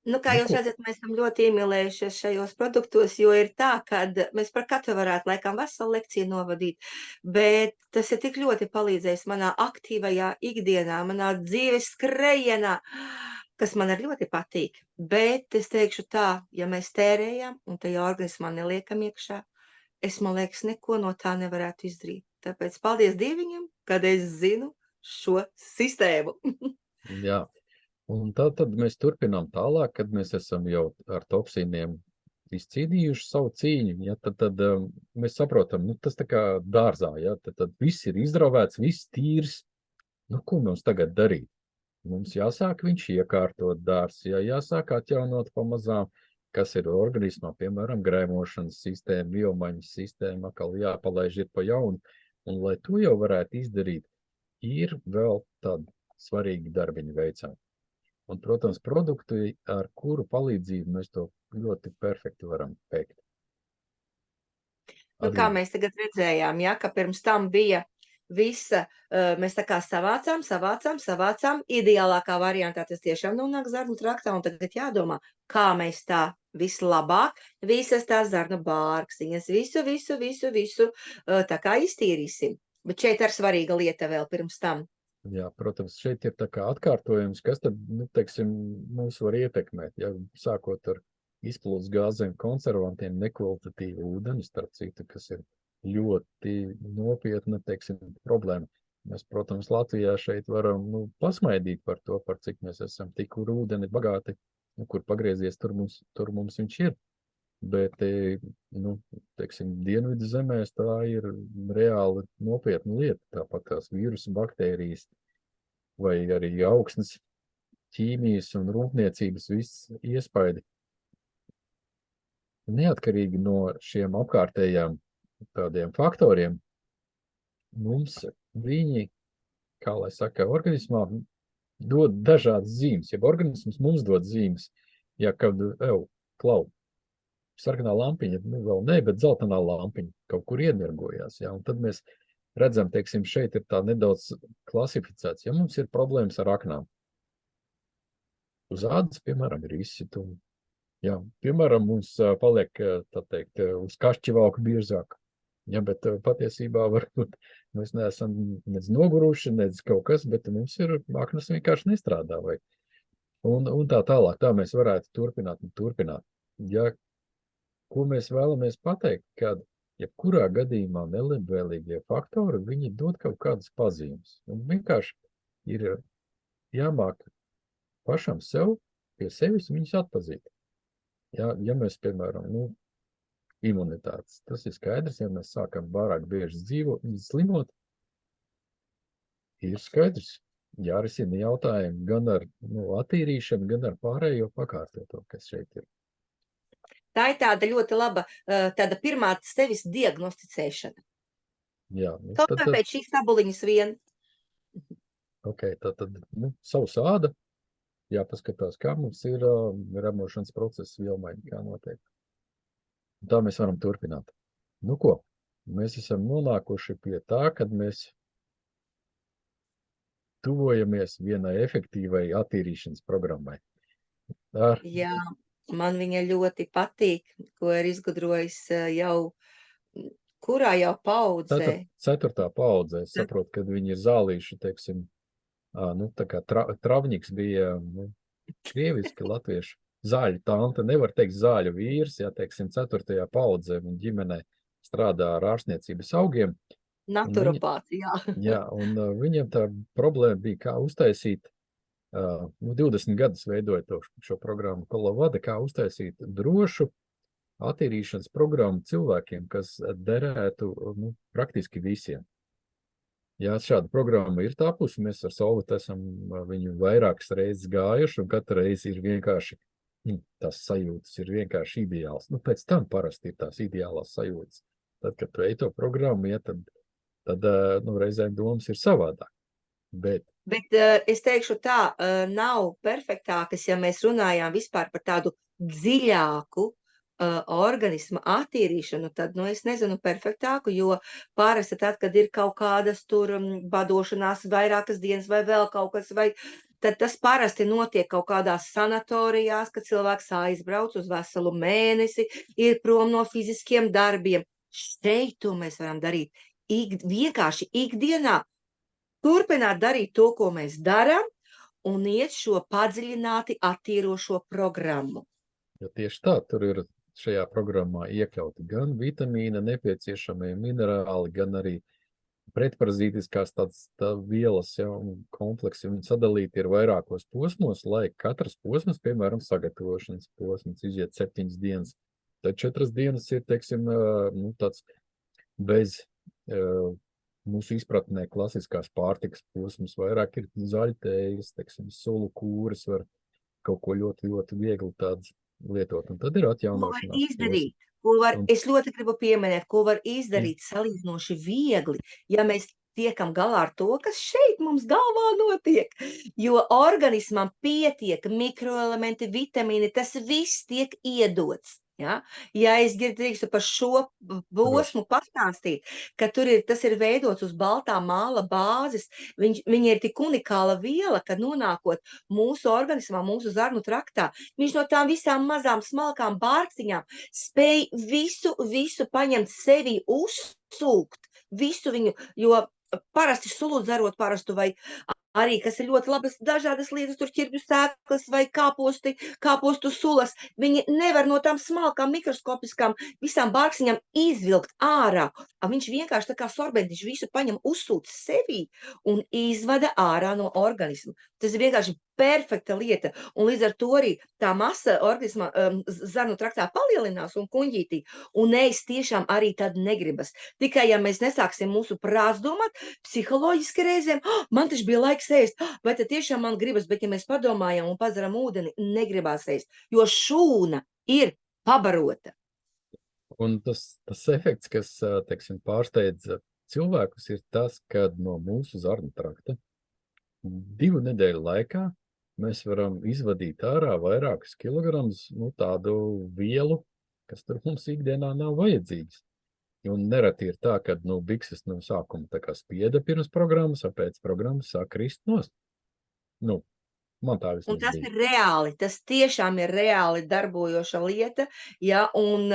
S2: Nu, kā jūs redzat, mēs esam ļoti iemīlējušies šajos produktos, jo ir tā, ka mēs par katru varētu laikam veselu lekciju novadīt, bet tas ir tik ļoti palīdzējis manā aktīvajā ikdienā, manā dzīves skrejienā, kas man arī ļoti patīk. Bet es teikšu tā, ja mēs tērējam un tajā organismā neliekam iekšā, es, man liekas, neko no tā nevarētu izdarīt. Tāpēc paldies Dieviņam, kad es zinu šo sistēmu.
S1: Jā. Un tad mēs turpinām tālāk, kad mēs esam jau ar toksīniem izcīnījuši savu cīņu, ja, tad mēs saprotam, tas tā kā dārzā, ja, tad viss ir izdravēts, viss tīrs. Ko mums tagad darīt? Mums jāsāk viņš iekārtot dārs, jāsāk atjaunot pamazām, kas ir organismā, piemēram, grēmošanas sistēma, vielmaiņas sistēma, atkal jāpalaiž ir pa jaunu. Un, lai to jau varētu izdarīt, ir vēl tādi svarīgi darbiņi veicami. Un, protams, produkti, ar kuru palīdzību mēs to ļoti perfekti varam veikt.
S2: Kā mēs tagad redzējām, ja, ka pirms tam bija visa, mēs tā kā savācām, ideālākā variantā tas tiešām nonāk zarnu traktā, un tagad jādomā, kā mēs tā vislabāk, visas tās zarnu bārksiņas, visu tā kā iztīrīsim. Bet šeit ir svarīga lieta vēl pirms tam.
S1: Jā, protams, šeit ir tā kā atkārtojums, kas tad, teiksim, mūs var ietekmēt, ja, sākot ar izplūdes gāzēm, konservantiem, nekvalitatīvu ūdeni, starp citu, kas ir ļoti nopietna, teiksim, problēma. Mēs, protams, Latvijā šeit varam pasmaidīt par to, par cik mēs esam tik ūdeni bagāti, kur pagriezies, tur mums viņš ir. Bet, teiksim, dienvidu zemēs tā ir reāli nopietna lieta, tāpat tās vīrusu, baktērijas vai arī augsnes, ķīmijas un rūpniecības viss iespaidi. Neatkarīgi no šiem apkārtējām tādiem faktoriem, mums viņi kā lai saka, organismā dod dažādas zīmes, ja organisms mums dod zīmes, ja kad, klau, sarkanā lampiņa, nu vēl ne, bet zeltainā lampiņa kaut kur iemirgojās, ja, un tad mēs redzam, teiksim, šeit ir tā nedaudz klasificēts, ja mums ir problēmas ar aknām. Uz ādas, piemēram, ir izsitumi. Jā, piemēram, mums paliek, tā teikt, uz kašķi valka biežāk. Ja, bet patiesībā varbūt mēs neesam nec noguruši, nec kaut kas, bet mums ir aknas vienkārši nestrādā. Vai. Un tā tālāk, tā mēs varētu turpināt. Ja, ko mēs vēlamies pateikt, kad jebkurā gadījumā nelabvēlīgie faktori, viņi dod kaut kādas pazīmes. Un vienkārši ir jāmāk pašam sev, pie sevis viņus atpazīt. Ja mēs, piemēram, imunitātes, tas ir skaidrs, ja mēs sākam pārāk bieži slimot, ir skaidrs, jārisina jautājumi gan ar attīrīšanu, gan ar pārējo pakārtoto, kas šeit ir.
S2: Tā ir tāda ļoti laba, tāda pirmā sevis diagnosticēšana.
S1: Jā.
S2: Kaut kā pēc šīs tabuliņas vien.
S1: Ok, tad savs āda, jāpaskatās, kā mums ir ramošanas process vielmaiņa, kā notiek. Tā mēs varam turpināt. Nu ko, mēs esam nonākuši pie tā, kad mēs tuvojamies vienai efektīvai attīrīšanas programmai.
S2: Jā, man viņa ļoti patīk, ko ir izgudrojis jau, kurā jau paudzē.
S1: 4. paudzē, es saprotu, kad viņi ir zālīši, teiksim, tā kā travņiks bija, krieviski, latviešu. Zāļu tante, nevar teikt zāļu vīrs, ja, teiksim, 4. paudzē un ģimenē strādā ar ārstniecības augiem.
S2: Naturopāti, jā.
S1: Jā, un viņiem tā problēma bija, kā uztaisīt, 20 gadus veidojot šo programmu Kolovada, kā uztaisīt drošu attīrīšanas programmu cilvēkiem, kas derētu praktiski visiem. Jā, šāda programma ir tapusi, mēs ar Solvitu esam viņu vairākas reizes gājuši, un katru reizi ir vienkārši tās sajūtas ir vienkārši ideāls. Pēc tam parasti ir tās ideālās sajūtas. Tad, kad tu ej to programmu, ja, tad reizēm domas ir savādāk. Bet
S2: es teikšu tā, nav perfektākas, ja mēs runājām vispār par tādu dziļāku organisma attīrīšanu, tad, es nezinu perfektāku, jo parasti tad, kad ir kaut kādas tur badošanās vairākas dienas vai vēl kaut kas, tad tas parasti notiek kaut kādās sanatorijās, kad cilvēks aizbrauc uz veselu mēnesi, ir prom no fiziskiem darbiem. Šeit to mēs varam darīt vienkārši ikdienā, turpināt darīt to, ko mēs darām, un iet šo padziļināti attīrošo programmu.
S1: Ja tieši tā, tur ir šajā programmā iekļauti gan vitamīna, nepieciešamie minerāli, gan arī pretparazītiskās tādas vielas, ja, un kompleksi un sadalīti ir vairākos posmos, lai katrs posms, piemēram, sagatavošanas posms, iziet 7 dienas. Tad 4 dienas ir, teiksim, tāds bez mūsu izpratnē klasiskās pārtikas posms, vairāk ir zaļtējas, teiksim, sulu kūras, var kaut ko ļoti, ļoti viegli tāds lietot, un tad ir atjaunošanās.
S2: Ko var izdarīt? Es ļoti gribu pieminēt, ko var izdarīt salīdzinoši viegli, ja mēs tiekam galā ar to, kas šeit mums galvā notiek, jo organismam pietiek mikroelementi, vitamīni, tas viss tiek iedots. Ja es drīkstu par šo posmu pastāstīt, ka tas ir veidots uz baltā māla bāzes, viņa ir tik unikāla viela, ka nonākot mūsu organismā, mūsu zarnu traktā, viņš no tām visām mazām smalkām bārkstiņām spēj visu paņemt sevi, uzsūkt, visu viņu, jo parasti sulu dzerot parastu vai arī, kas ir ļoti labas dažādas lietas, tur ķirbju sēklas vai kāpostu sulas, viņi nevar no tām smalkām mikroskopiskām visām bārkstiņām izvilkt ārā. Viņš vienkārši tā kā sorbentiņš visu paņem, uzsūc sevi un izvada ārā no organisma. Tas ir vienkārši perfekta lieta, un līdz ar to arī tā masa organisma zarnu traktā palielinās un kuņģītī, un ēst tiešām arī tad negribas. Tikai, ja mēs nesāksim mūsu prāts domāt, psiholoģiski reizēm, man taču bija laiks ēst, vai tad tiešām man gribas, bet ja mēs padomājam un pazaram ūdeni, negribās ēst, jo šūna ir pabarota.
S1: Un tas efekts, kas, teiksim, pārsteidz cilvēkus, ir tas, kad no mūsu zarnu trakta 2 nedēļu laikā mēs varam izvadīt ārā vairākus kilogramus, tādu vielu, kas tur mums ikdienā nav vajadzīgas. Un nereti ir tā, ka, bikses no sākuma tā kā spieda pirms programmas, un pēc programmas sāk krist nost. Man tā
S2: Un
S1: vismaz
S2: tas
S1: bija.
S2: ir reāli, tas tiešām ir reāli darbojoša lieta, ja, un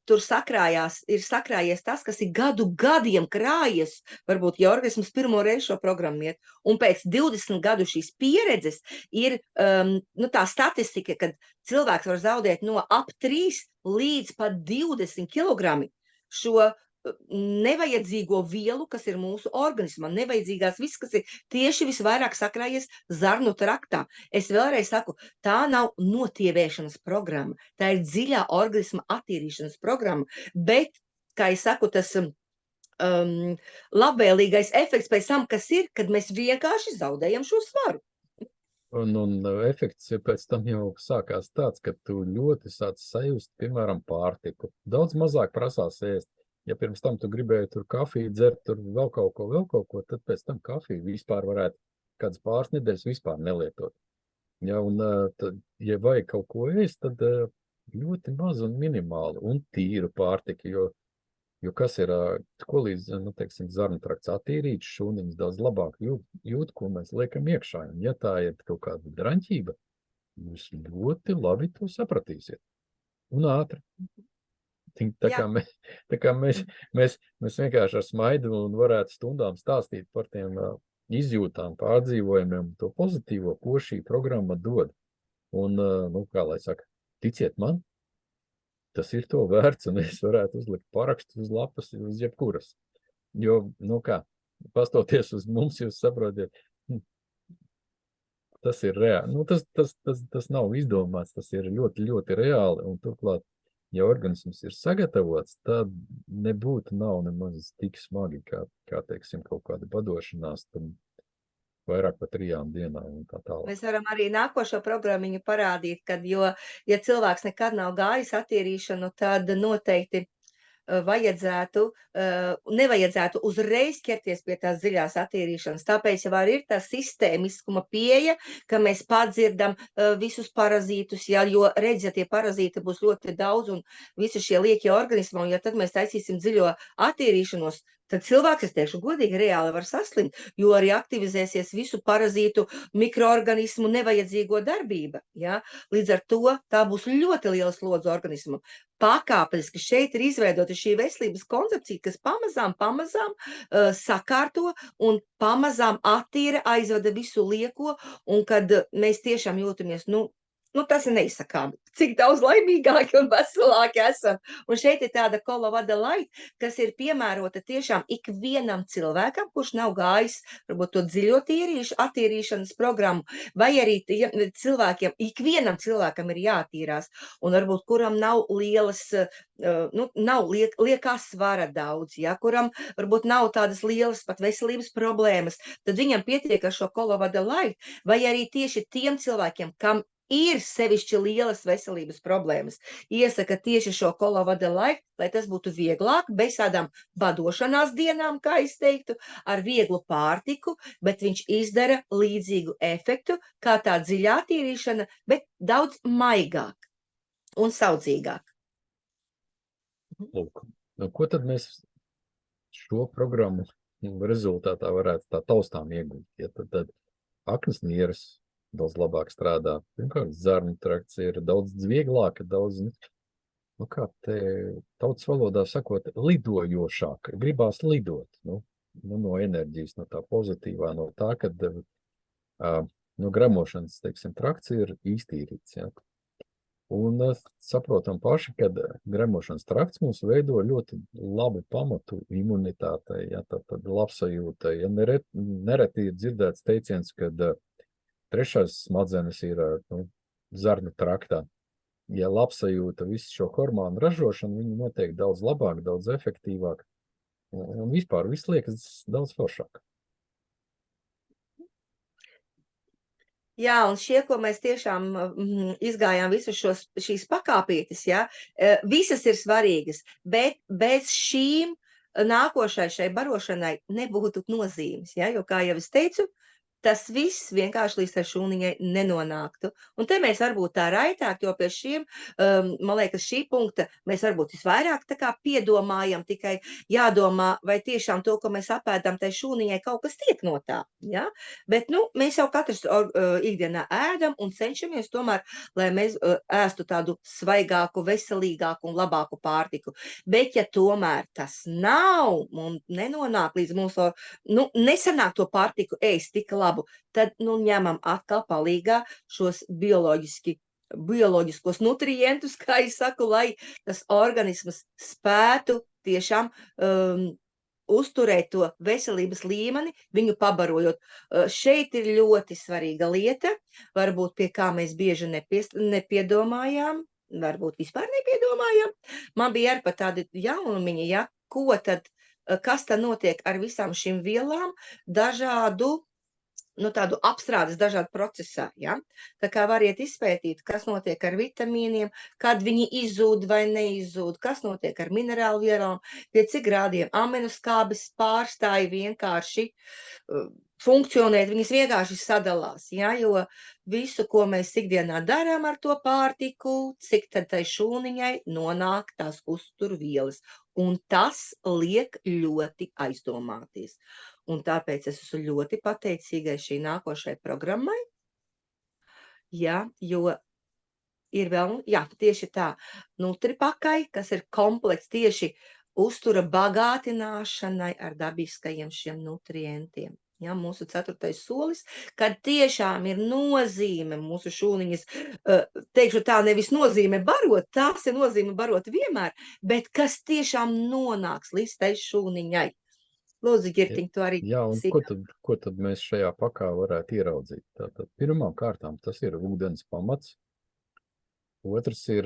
S2: tur ir sakrājies tas, kas ir gadiem krājies, varbūt, ja organisms pirmo reizi šo programmu iet, un pēc 20 gadu šīs pieredzes ir tā statistika, kad cilvēks var zaudēt no ap 3 līdz pat 20 kilogrami šo nevajadzīgo vielu, kas ir mūsu organismā, nevajadzīgās viss, kas ir tieši visvairāk sakrājies zarnu traktā. Es vēlreiz saku, tā nav notievēšanas programma, tā ir dziļā organisma attīrīšanas programma, bet, kā es saku, tas labvēlīgais efekts pēc tam, kas ir, kad mēs vienkārši zaudējam šo svaru.
S1: Un efekts pēc tam jau sākās tāds, ka tu ļoti sāc sajust, piemēram, pārtiku. Daudz mazāk prasās ēst. Ja pirms tam tu gribēji tur kafiju dzert, tur vēl kaut ko, tad pēc tam kafiju vispār varētu kādas pāris nedēļas vispār nelietot. Ja, un tad, ja vajag kaut ko ēst, tad ļoti maz un minimāli un tīru pārtiku, jo kas ir, ko līdz, zarnu trakts attīrīts, šūniņas daudz labāk jūt, ko mēs liekam iekšā. Un ja tā ir kaut kāda draņķība, jūs ļoti labi to sapratīsiet. Un ātri. Tā kā mēs vienkārši ar smaidu un varētu stundām stāstīt par tiem izjūtām, pārdzīvojumiem, to pozitīvo, ko šī programma dod. Un, kā lai saka, ticiet man, tas ir to vērts, un es varētu uzlikt parakstu uz lapas, uz jebkuras. Jo, pastoties uz mums, jūs saprotiet, tas ir reāli. Tas nav izdomāts, tas ir ļoti, ļoti reāli, un turklāt, ja organisms ir sagatavots, tad nav nemaz tik smagi, kā teiksim, kaut kāda padošanās, tad vairāk par 3 dienām un tā tālāk.
S2: Mēs varam arī nākošo programmiņu parādīt, ja cilvēks nekad nav gājis attīrīšanu, tad noteikti nevajadzētu uzreiz ķerties pie tās dziļās attīrīšanas. Tāpēc jau arī ir tā sistēmiskuma pieeja, ka mēs padzirdam visus parazītus, jo redz, ja tie parazīti būs ļoti daudz un visi šie liekie organismi, un ja tad mēs taisīsim dziļo attīrīšanos, tad cilvēks, es teikšu godīgi, reāli var saslimt, jo arī aktivizēsies visu parazītu mikroorganismu nevajadzīgo darbība. Ja? Līdz ar to tā būs ļoti liela slodze organismu. Pakāpeniski šeit ir izveidota šī veselības koncepcija, kas pamazām sakārto un pamazām attīra, aizvada visu lieko, un kad mēs tiešām jūtamies, tas ir neizsakāmi, cik daudz laimīgāki un veselāki esam. Un šeit ir tāda Kolovada Light, kas ir piemērota tiešām ikvienam cilvēkam, kurš nav gājis varbūt to dziļo attīrīšanas programmu, vai arī ikvienam cilvēkam ir jātīrās, un varbūt kuram nav liekā svara daudz, ja, kuram varbūt nav tādas lielas pat veselības problēmas, tad viņam pietiek ar šo Kolovada Light, vai arī tieši tiem cilvēkiem, kam ir sevišķi lielas veselības problēmas. Iesaka tieši šo Kolovada Light, lai tas būtu vieglāk, bez tādām badošanās dienām, kā es teiktu, ar vieglu pārtiku, bet viņš izdara līdzīgu efektu, kā tā dziļā attīrīšana, bet daudz maigāk un saudzīgāk.
S1: Lūk, ko tad mēs šo programmu rezultātā varētu tā taustām iegūt? Ja tad aknas nieras daudz labāk strādā. Pirmkārt, zarnu trakts ir daudz vieglāk, daudz, kā te tautas valodā sakot, lidojošāk. Gribās lidot, no enerģijas, no tā pozitīvā, no tā, kad gremošanas, teiksim, trakts ir iztīrīts, ja. Un saprotam paši, kad gremošanas trakts mums veido ļoti labu pamatu imunitātei, ja, tad labsajūtai. Ja nereti ir dzirdēts teiciens, kad trešais smadzenes ir zarnu traktā. Ja labsajūta visu šo hormonu ražošanu, viņi notiek daudz labāk, daudz efektīvāk. Un vispār viss liekas daudz foršāk.
S2: Jā, un ko mēs tiešām izgājām visus šīs pakāpītes, ja, visas ir svarīgas, bet bez šīm nākošai šai barošanai nebūtu nozīmes, ja, jo, kā jau es teicu, tas viss vienkārši līdz tai šūniņai nenonāktu. Un te mēs varbūt tā raitāk, jo pie šiem, man liekas, šī punkta mēs varbūt visvairāk tā kā piedomājam, tikai jādomā, vai tiešām to, ko mēs apēdam, tai šūniņai kaut kas tiek no tā. Ja? Bet, mēs jau katrs ikdienā ēdam un cenšamies tomēr, lai mēs ēstu tādu svaigāku, veselīgāku un labāku pārtiku. Bet, ja tomēr tas nav un nenonāk līdz mūsu, nesanāk to pārtiku ēst tik labu, tad, ņemam atkal palīgā šos bioloģiskos nutrientus, kā es saku, lai tas organisms spētu tiešām uzturēt to veselības līmeni, viņu pabarojot. Šeit ir ļoti svarīga lieta, varbūt pie kā mēs bieži nepiedomājām, varbūt vispār nepiedomājām. Man bija arī pat tādi jaunumiņi, ja, kas tad notiek ar visām šīm vielām, dažādu, tādu apstrādes dažādu procesā, ja? Tā kā variet izpētīt, kas notiek ar vitamīniem, kad viņi izzūd vai neizzūd, kas notiek ar minerālu vielām, pie cik grādiem aminoskābes pārstāja vienkārši funkcionēt, viņas vienkārši sadalās, ja? Jo visu, ko mēs ikdienā darām ar to pārtiku, cik tad tai šūniņai nonāk tās uzturvielas. Un tas liek ļoti aizdomāties. Un tāpēc es esmu ļoti pateicīgai šī nākošai programmai, ja, jo ir vēl, tieši tā, Nutripakai, kas ir komplekts tieši uztura bagātināšanai ar dabiskajiem šiem nutrientiem. Ja, mūsu 4. solis, kad tiešām ir nozīme mūsu šūniņas, teikšu tā, nevis nozīme barot, tās ir nozīme barot vienmēr, bet kas tiešām nonāks līdz tai šūniņai. Lūdzu, Girtiņ, tu arī.
S1: Jā, un ko tad mēs šajā pakā varētu ieraudzīt? Tātad pirmām kārtām tas ir ūdens pamats. Otrs ir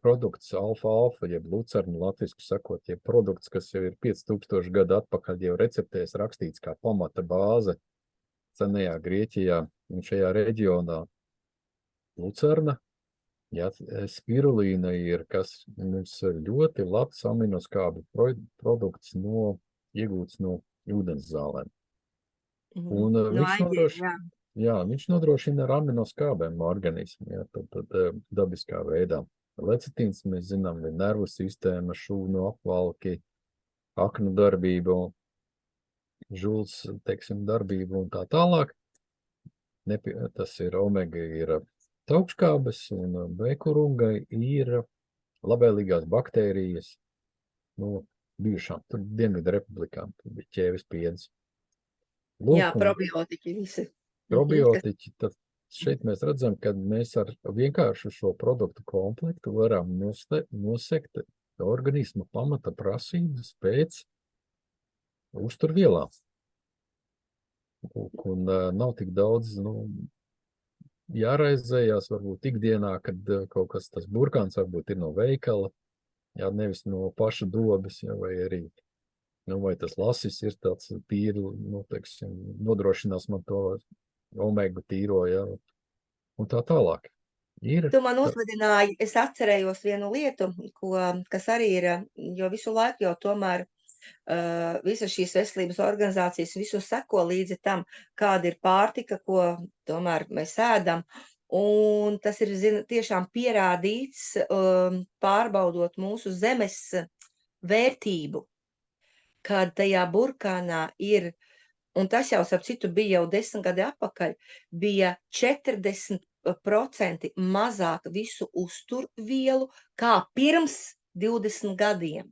S1: produkts alfa, jeb lucerna, latvisku sakot, jeb produkts, kas jau ir 5000 gadu atpakaļ jau receptēs rakstīts kā pamata bāze senajā Grieķijā un šajā reģionā. Lucerna, spirulīna ir, kas mums ļoti labs aminoskābu produkts iegūts no ūdens zālēm. Un viņš nodrošina ar aminoskābēm organismu, tad dabiskā veidā. Lecitīns, mēs zinām, ir nervu sistēma, šūnu apvalki, aknu darbību, žuls, darbību un tā tālāk. Tas ir omega, ir taukškābes, un B-kurungai ir labvēlīgās baktērijas no bijušām, tur Dienvidu republikām, tur bija ķēvis piens.
S2: Probiotiķi visi.
S1: Probiotiķi, tad šeit mēs redzam, ka mēs ar vienkārši šo produktu komplektu varam nosekt organisma pamata prasības pēc uzturvielām. Un nav tik daudz, jāraizējās varbūt ikdienā, kad kaut kas tas burkāns varbūt ir no veikala, nevis no paša dobes, vai arī, vai tas lasis ir tāds tīri, nodrošinās man to omega tīro, un tā tālāk.
S2: Tu man uzvedināji, es atcerējos vienu lietu, kas arī ir, jo visu laiku jau tomēr visas šīs veselības organizācijas visu seko līdzi tam, kāda ir pārtika, ko tomēr mēs ēdam. Un tas ir tiešām pierādīts, pārbaudot mūsu zemes vērtību, kad tajā burkānā ir, un tas jau, ap citu, bija jau 10 gadi atpakaļ, bija 40% mazāk visu uzturvielu kā pirms 20 gadiem.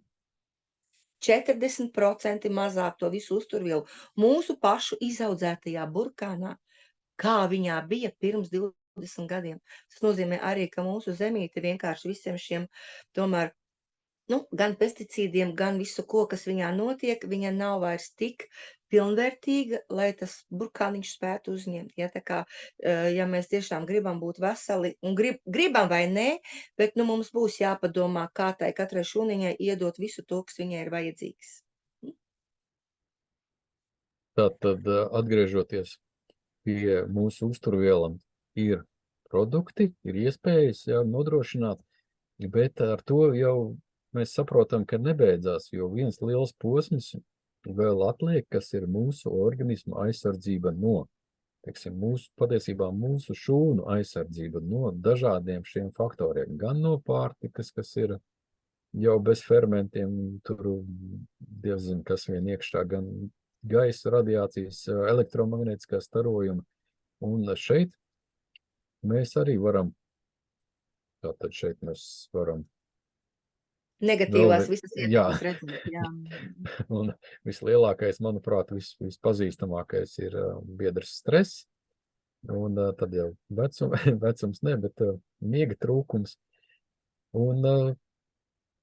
S2: 40% mazāk to visu uzturvielu mūsu pašu izaudzētajā burkānā, kā viņā bija pirms 20 gadiem. Tas nozīmē arī, ka mūsu zemīte vienkārši visiem šiem tomēr, gan pesticīdiem, gan visu ko, kas viņā notiek, viņa nav vairs tik pilnvērtīga, lai tas burkāniņš spētu uzņemt. Tā kā, ja mēs tiešām gribam būt veseli, un gribam vai nē, bet mums būs jāpadomā, kā tai katrai šūniņai iedot visu to, kas viņai ir vajadzīgs.
S1: Tātad, atgriežoties pie mūsu uzturvielam, ir produkti, ir iespējas nodrošināt, bet ar to jau mēs saprotam, ka nebeidzās, jo viens liels posms vēl atliek, kas ir mūsu organisma aizsardzība no, teiksim, patiesībā mūsu šūnu aizsardzība no dažādiem šiem faktoriem, gan no pārtikas, kas ir jau bez fermentiem, tur diezgan kas vien iekšā, gan gaisa radiācijas, elektromagnētiskā starojuma. Un šeit mēs arī varam, tātad šeit mēs varam
S2: Negatīvās visas
S1: jā,
S2: ietekmes redzēt, jā.
S1: un vislielākais, manuprāt, vispazīstamākais ir biedrs stress, un tad jau vecums ne, bet miega trūkums. Un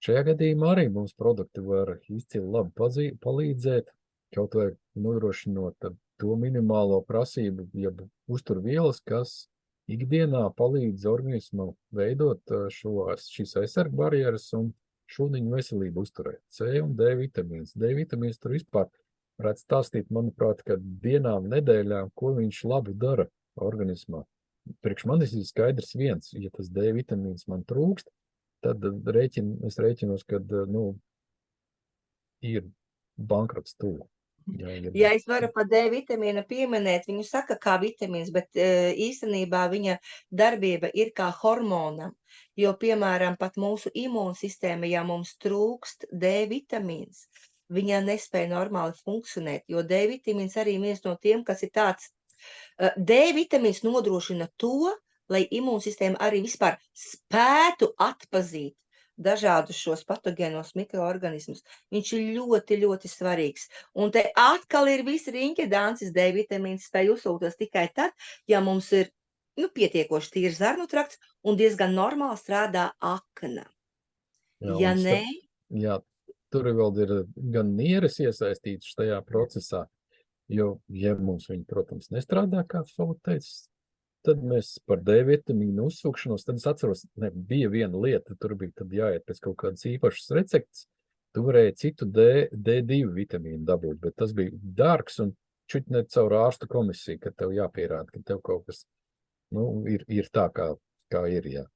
S1: šajā gadījumā arī mums produkti var izcili labi palīdzēt, kaut vai nodrošinot to minimālo prasību, ja uzturvielas, kas ikdienā palīdz organismu veidot šīs aizsargu barjeras un šūniņu veselību uzturēt. C un D vitamīns. D vitamīns tur vispār varētu stāstīt, manuprāt, ka dienām, nedēļām, ko viņš labi dara organismā. Priekš manis ir skaidrs viens, ja tas D vitamīns man trūkst, tad es rēķinos, kad, ir bankrots tuvu.
S2: Ja es varu par D vitamīnu pieminēt, viņu saka kā vitamīns, bet īstenībā viņa darbība ir kā hormona, jo, piemēram, pat mūsu imūnsistēma, ja mums trūkst D vitamīns, viņa nespēja normāli funkcionēt, jo D vitamīns arī viens no tiem, kas ir tāds, D vitamīns nodrošina to, lai imūnsistēma arī vispār spētu atpazīt dažādus šos patogēnos mikroorganismus. Viņš ir ļoti, ļoti svarīgs. Un te atkal ir visi riņķi dancis, D vitamīns spēj uzsūktos tikai tad, ja mums ir pietiekoši tīrs zarnu trakts un diezgan normāli strādā akna. Ja nē...
S1: Jā, tur vēl ir gan nieres iesaistīts šajā procesā, jo, ja mums viņi, protams, nestrādā, kā Sola teica, tad mēs par D vitamīnu uzsūkšanos, tad es atceros, bija viena lieta, tur bija tad jāiet pēc kaut kādas īpašas receptes, tu varēji citu D2 vitamīnu dabūt, bet tas bija dārgs un čuť ne caur ārstu komisiju, ka tev jāpierāda, ka tev kaut kas, ir tā, kā ir, jā.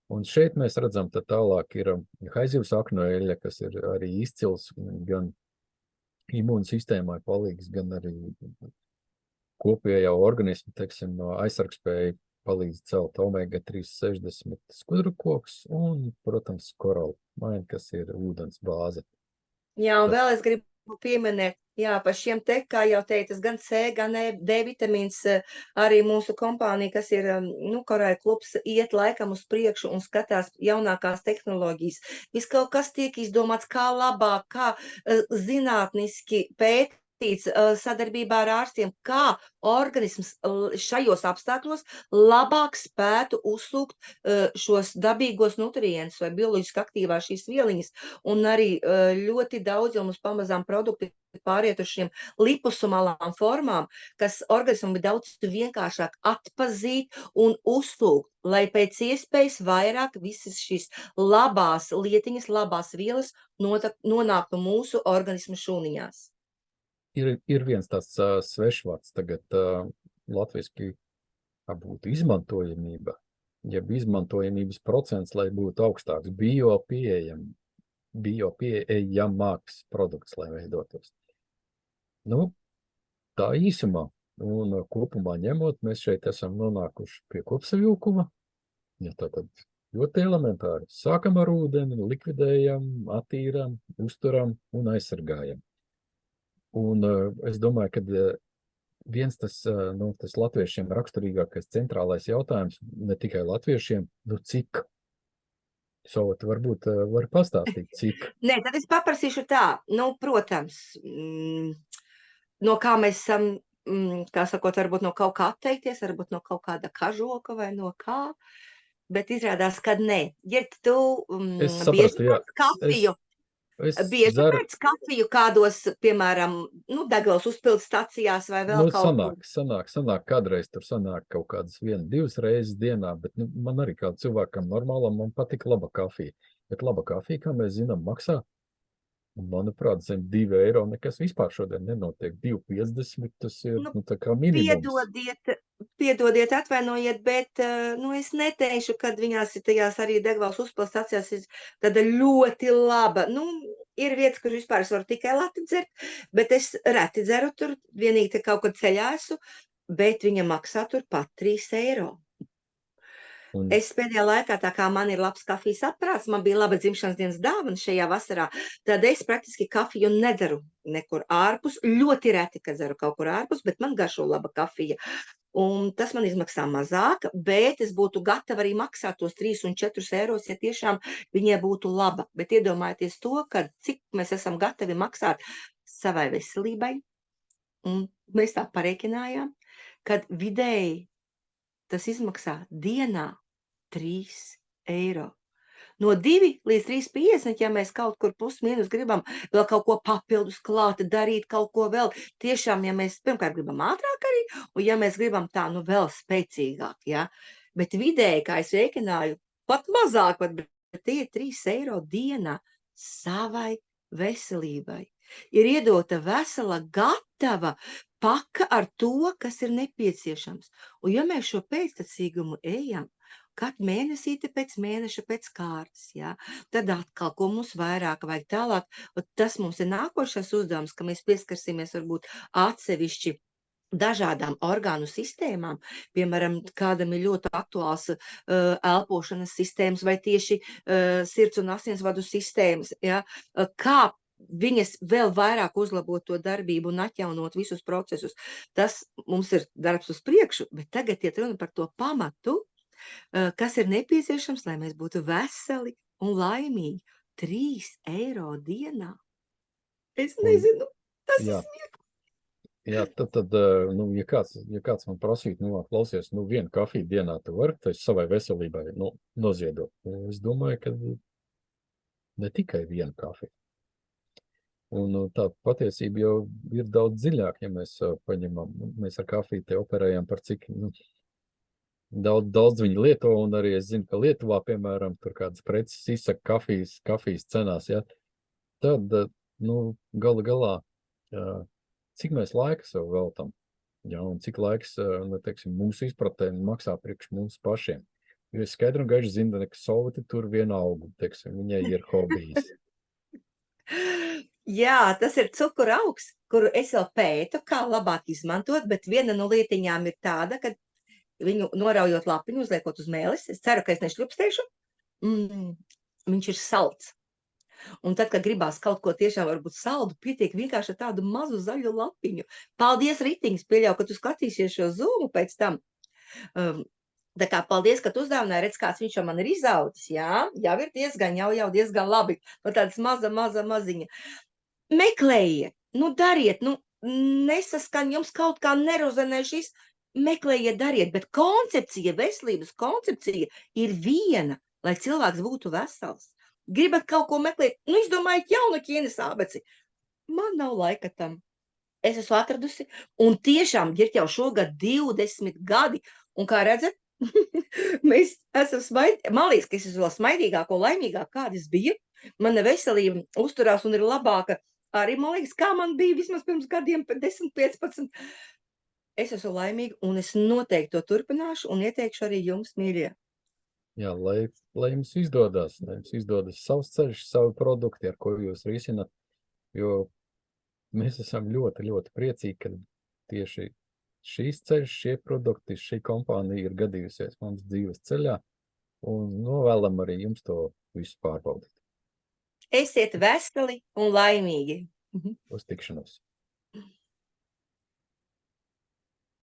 S1: Un šeit mēs redzam, tad tālāk ir haizivs aknoeļa, kas ir arī izcils gan imūnsistēmai palīgs, gan arī kopējā organismu, teiksim, no aizsargspēja palīdz celt omega-3 60 skudrukoks un, protams, koralmaini, kas ir ūdens bāze.
S2: Jā, un vēl es gribu pieminēt, par šiem te, kā jau teicis, gan C, gan D vitamīns, arī mūsu kompānija, kas ir, Korai klubs, iet laikam uz priekšu un skatās jaunākās tehnoloģijas. Viss kaut kas tiek izdomāts, kā labāk, kā zinātniski sadarbībā ar ārstiem, kā organisms šajos apstākļos labāk spētu uzsūkt šos dabīgos nutrientus vai bioloģiski aktīvās šīs vieliņas. Un arī ļoti daudz jau mums pamazām produkti pāriet uz šiem liposomalām formām, kas organismam ir daudz vienkāršāk atpazīt un uzsūkt, lai pēc iespējas vairāk visas šīs labās lietiņas, labās vielas nonāktu mūsu organismu šūniņās.
S1: Ir viens tāds svešvārds tagad latviski būtu izmantojamība, jeb izmantojamības procents, lai būtu augstāks, biopieejamāks produkts, lai veidotos. Tā īsumā un kopumā ņemot, mēs šeit esam nonākuši pie kopsavilkuma, tātad ļoti elementāri. Sākam ar ūdeni, likvidējam, attīram, uzturam un aizsargājam. Un es domāju, ka viens tas latviešiem raksturīgākais centrālais jautājums, ne tikai latviešiem, cik? Sovat, varbūt var pastāstīt, cik?
S2: Nē, tad es paprasīšu tā, protams, no kā mēs esam, kā sakot, varbūt no kaut kā atteikties, varbūt no kaut kāda kažoka vai no kā, bet izrādās, ka nē. Ja tu bieži kafiju, bieži pēc kafiju kādos, piemēram, degvielas uzpildes stacijās vai vēl kaut kur?
S1: Sanāk, kādreiz tur sanāk kaut kādas 1-2 reizes dienā, bet man arī kā cilvēkam normālam, man patika laba kafija. Bet laba kafija, kā mēs zinām, maksā, manuprāt, zem 2 eiro nekas vispār šodien nenotiek. 2,50 tas ir, tā kā minimums.
S2: Piedodiet, atvainojiet, bet, es neteikšu, kad viņās ir tajās arī degvielas uzpildes stacijās ir tāda ļoti laba, ir vietas, kur vispār es varu tikai lati dzert, bet es reti dzeru tur, vienīgi te kaut kad ceļā esmu, bet viņa maksā tur pat 3 eiro.
S1: Un,
S2: Es pēdējā laikā, tā kā man ir labs kafijas aparāts, man bija laba dzimšanas dienas dāvana šajā vasarā, tad es praktiski kafiju nedzeru nekur ārpus. Ļoti reti, kad dzeru kaut kur ārpus, bet man garšo laba kafija. Un tas man izmaksā mazāk, bet es būtu gatava arī maksāt tos 3 un 4 euros, ja tiešām viņai būtu laba. Bet iedomājieties to, ka cik mēs esam gatavi maksāt savai veselībai. Un mēs tā pareikinājām, kad vidēji tas izmaksā dienā 3 eiro. No 2 līdz 3,50, ja mēs kaut kur plus mīnus gribam vēl kaut ko papildus klāt, darīt kaut ko vēl, tiešām, ja mēs pirmkārt gribam ātrāk arī, un ja mēs gribam tā, nu vēl spēcīgāk, ja. Bet vidēji, kā es rēķināju, pat mazāk, bet tie ir 3 eiro dienā savai veselībai. Ir iedota vesela gatava paka ar to, kas ir nepieciešams. Un ja mēs šo pēctecīgumu ejam, katru mēnesīti pēc mēneša pēc kārtas, ja, tad atkal, ko mums vairāk vajag tālāk, tas mums ir nākošais uzdevums, ka mēs pieskarsimies varbūt atsevišķi dažādām orgānu sistēmām, piemēram, kādam ir ļoti aktuāls elpošanas sistēmas vai tieši sirds un asinsvadu sistēmas, ja, kā viņas vēl vairāk uzlabot to darbību un atjaunot visus procesus. Tas mums ir darbs uz priekšu, bet tagad iet runa par to pamatu, kas ir nepieciešams, lai mēs būtu veseli un laimīgi. 3 eiro dienā. Es nezinu, tas
S1: jā.
S2: ir smieklīgi.
S1: Jā, tad nu, ja kāds man prasītu, nu, klausies, nu, vienu kafiju dienā tu vari savai veselībai, nu, noziedot. Es domāju, ka ne tikai vienu kafiju. Un tā patiesība jau ir daudz dziļāk, ja mēs paņemam, mēs ar kafiju te operējam par cik, nu, daudz viņi lieto, un arī es zinu, ka Lietuvā, piemēram, tur kādas preces izsaka kafijas cenās, ja, tad, nu, galā, cik mēs laika sev veltam, ja, un cik laiks, nu, teiksim, mūsu izpratē maksā priekš mums pašiem. Jo es skaidri un gaiši zinu, ka Solviti tur vienalga, teiksim, viņai ir hobijs.
S2: Jā, tas ir cukura augs, kuru es vēl pētu, kā labāk izmantot, bet viena no lietiņām ir tāda, ka viņu noraujot lapiņu, uzliekot uz mēles, es ceru, ka es nešļupstēšu, viņš ir salds. Un tad, kad gribās kaut ko tiešām varbūt saldu, pietiek vienkārši ar tādu mazu zaļu lapiņu. Paldies, Ritiņas, pieļauju, ka tu skatīsies šo zoomu pēc tam. Tā kā paldies, ka tu uzdāvināji, redz, kāds viņš jau man ir izaudzis, jā, jau ir diezgan labi, no tādas maziņa. Meklējiet, nu dariet, nu nesaskan jums kaut kā nerozanē šis, meklējiet, dariet, bet koncepcija, veselības koncepcija ir viena, lai cilvēks būtu vesels. Gribat kaut ko meklēt, nu izdomājiet jaunu ķienes ābeci. Man nav laika tam. Es esmu atradusi, un tiešām ir jau šogad 20 gadi, un kā redzat, mēs esam smaidīgi, man liekas, ka es esmu vēl smaidīgāk un laimīgāk, kāda es biju. Mana veselība uzturās un ir labāka. Arī, man liekas, kā man bija vismaz pirms gadiem, 10, 15. Es esmu laimīga, un es noteikti to turpināšu, un ieteikšu arī jums, mīļie.
S1: Jā, lai jums izdodas savs ceļš, savi produkti, ar ko jūs risināt, jo mēs esam ļoti, ļoti priecīgi, ka tieši šīs ceļš, šie produkti, šī kompānija ir gadījusies mums dzīves ceļā, un novēlam arī jums to visu pārbaudīt.
S2: Esiet veseli un laimīgi.
S1: Uz tikšanos!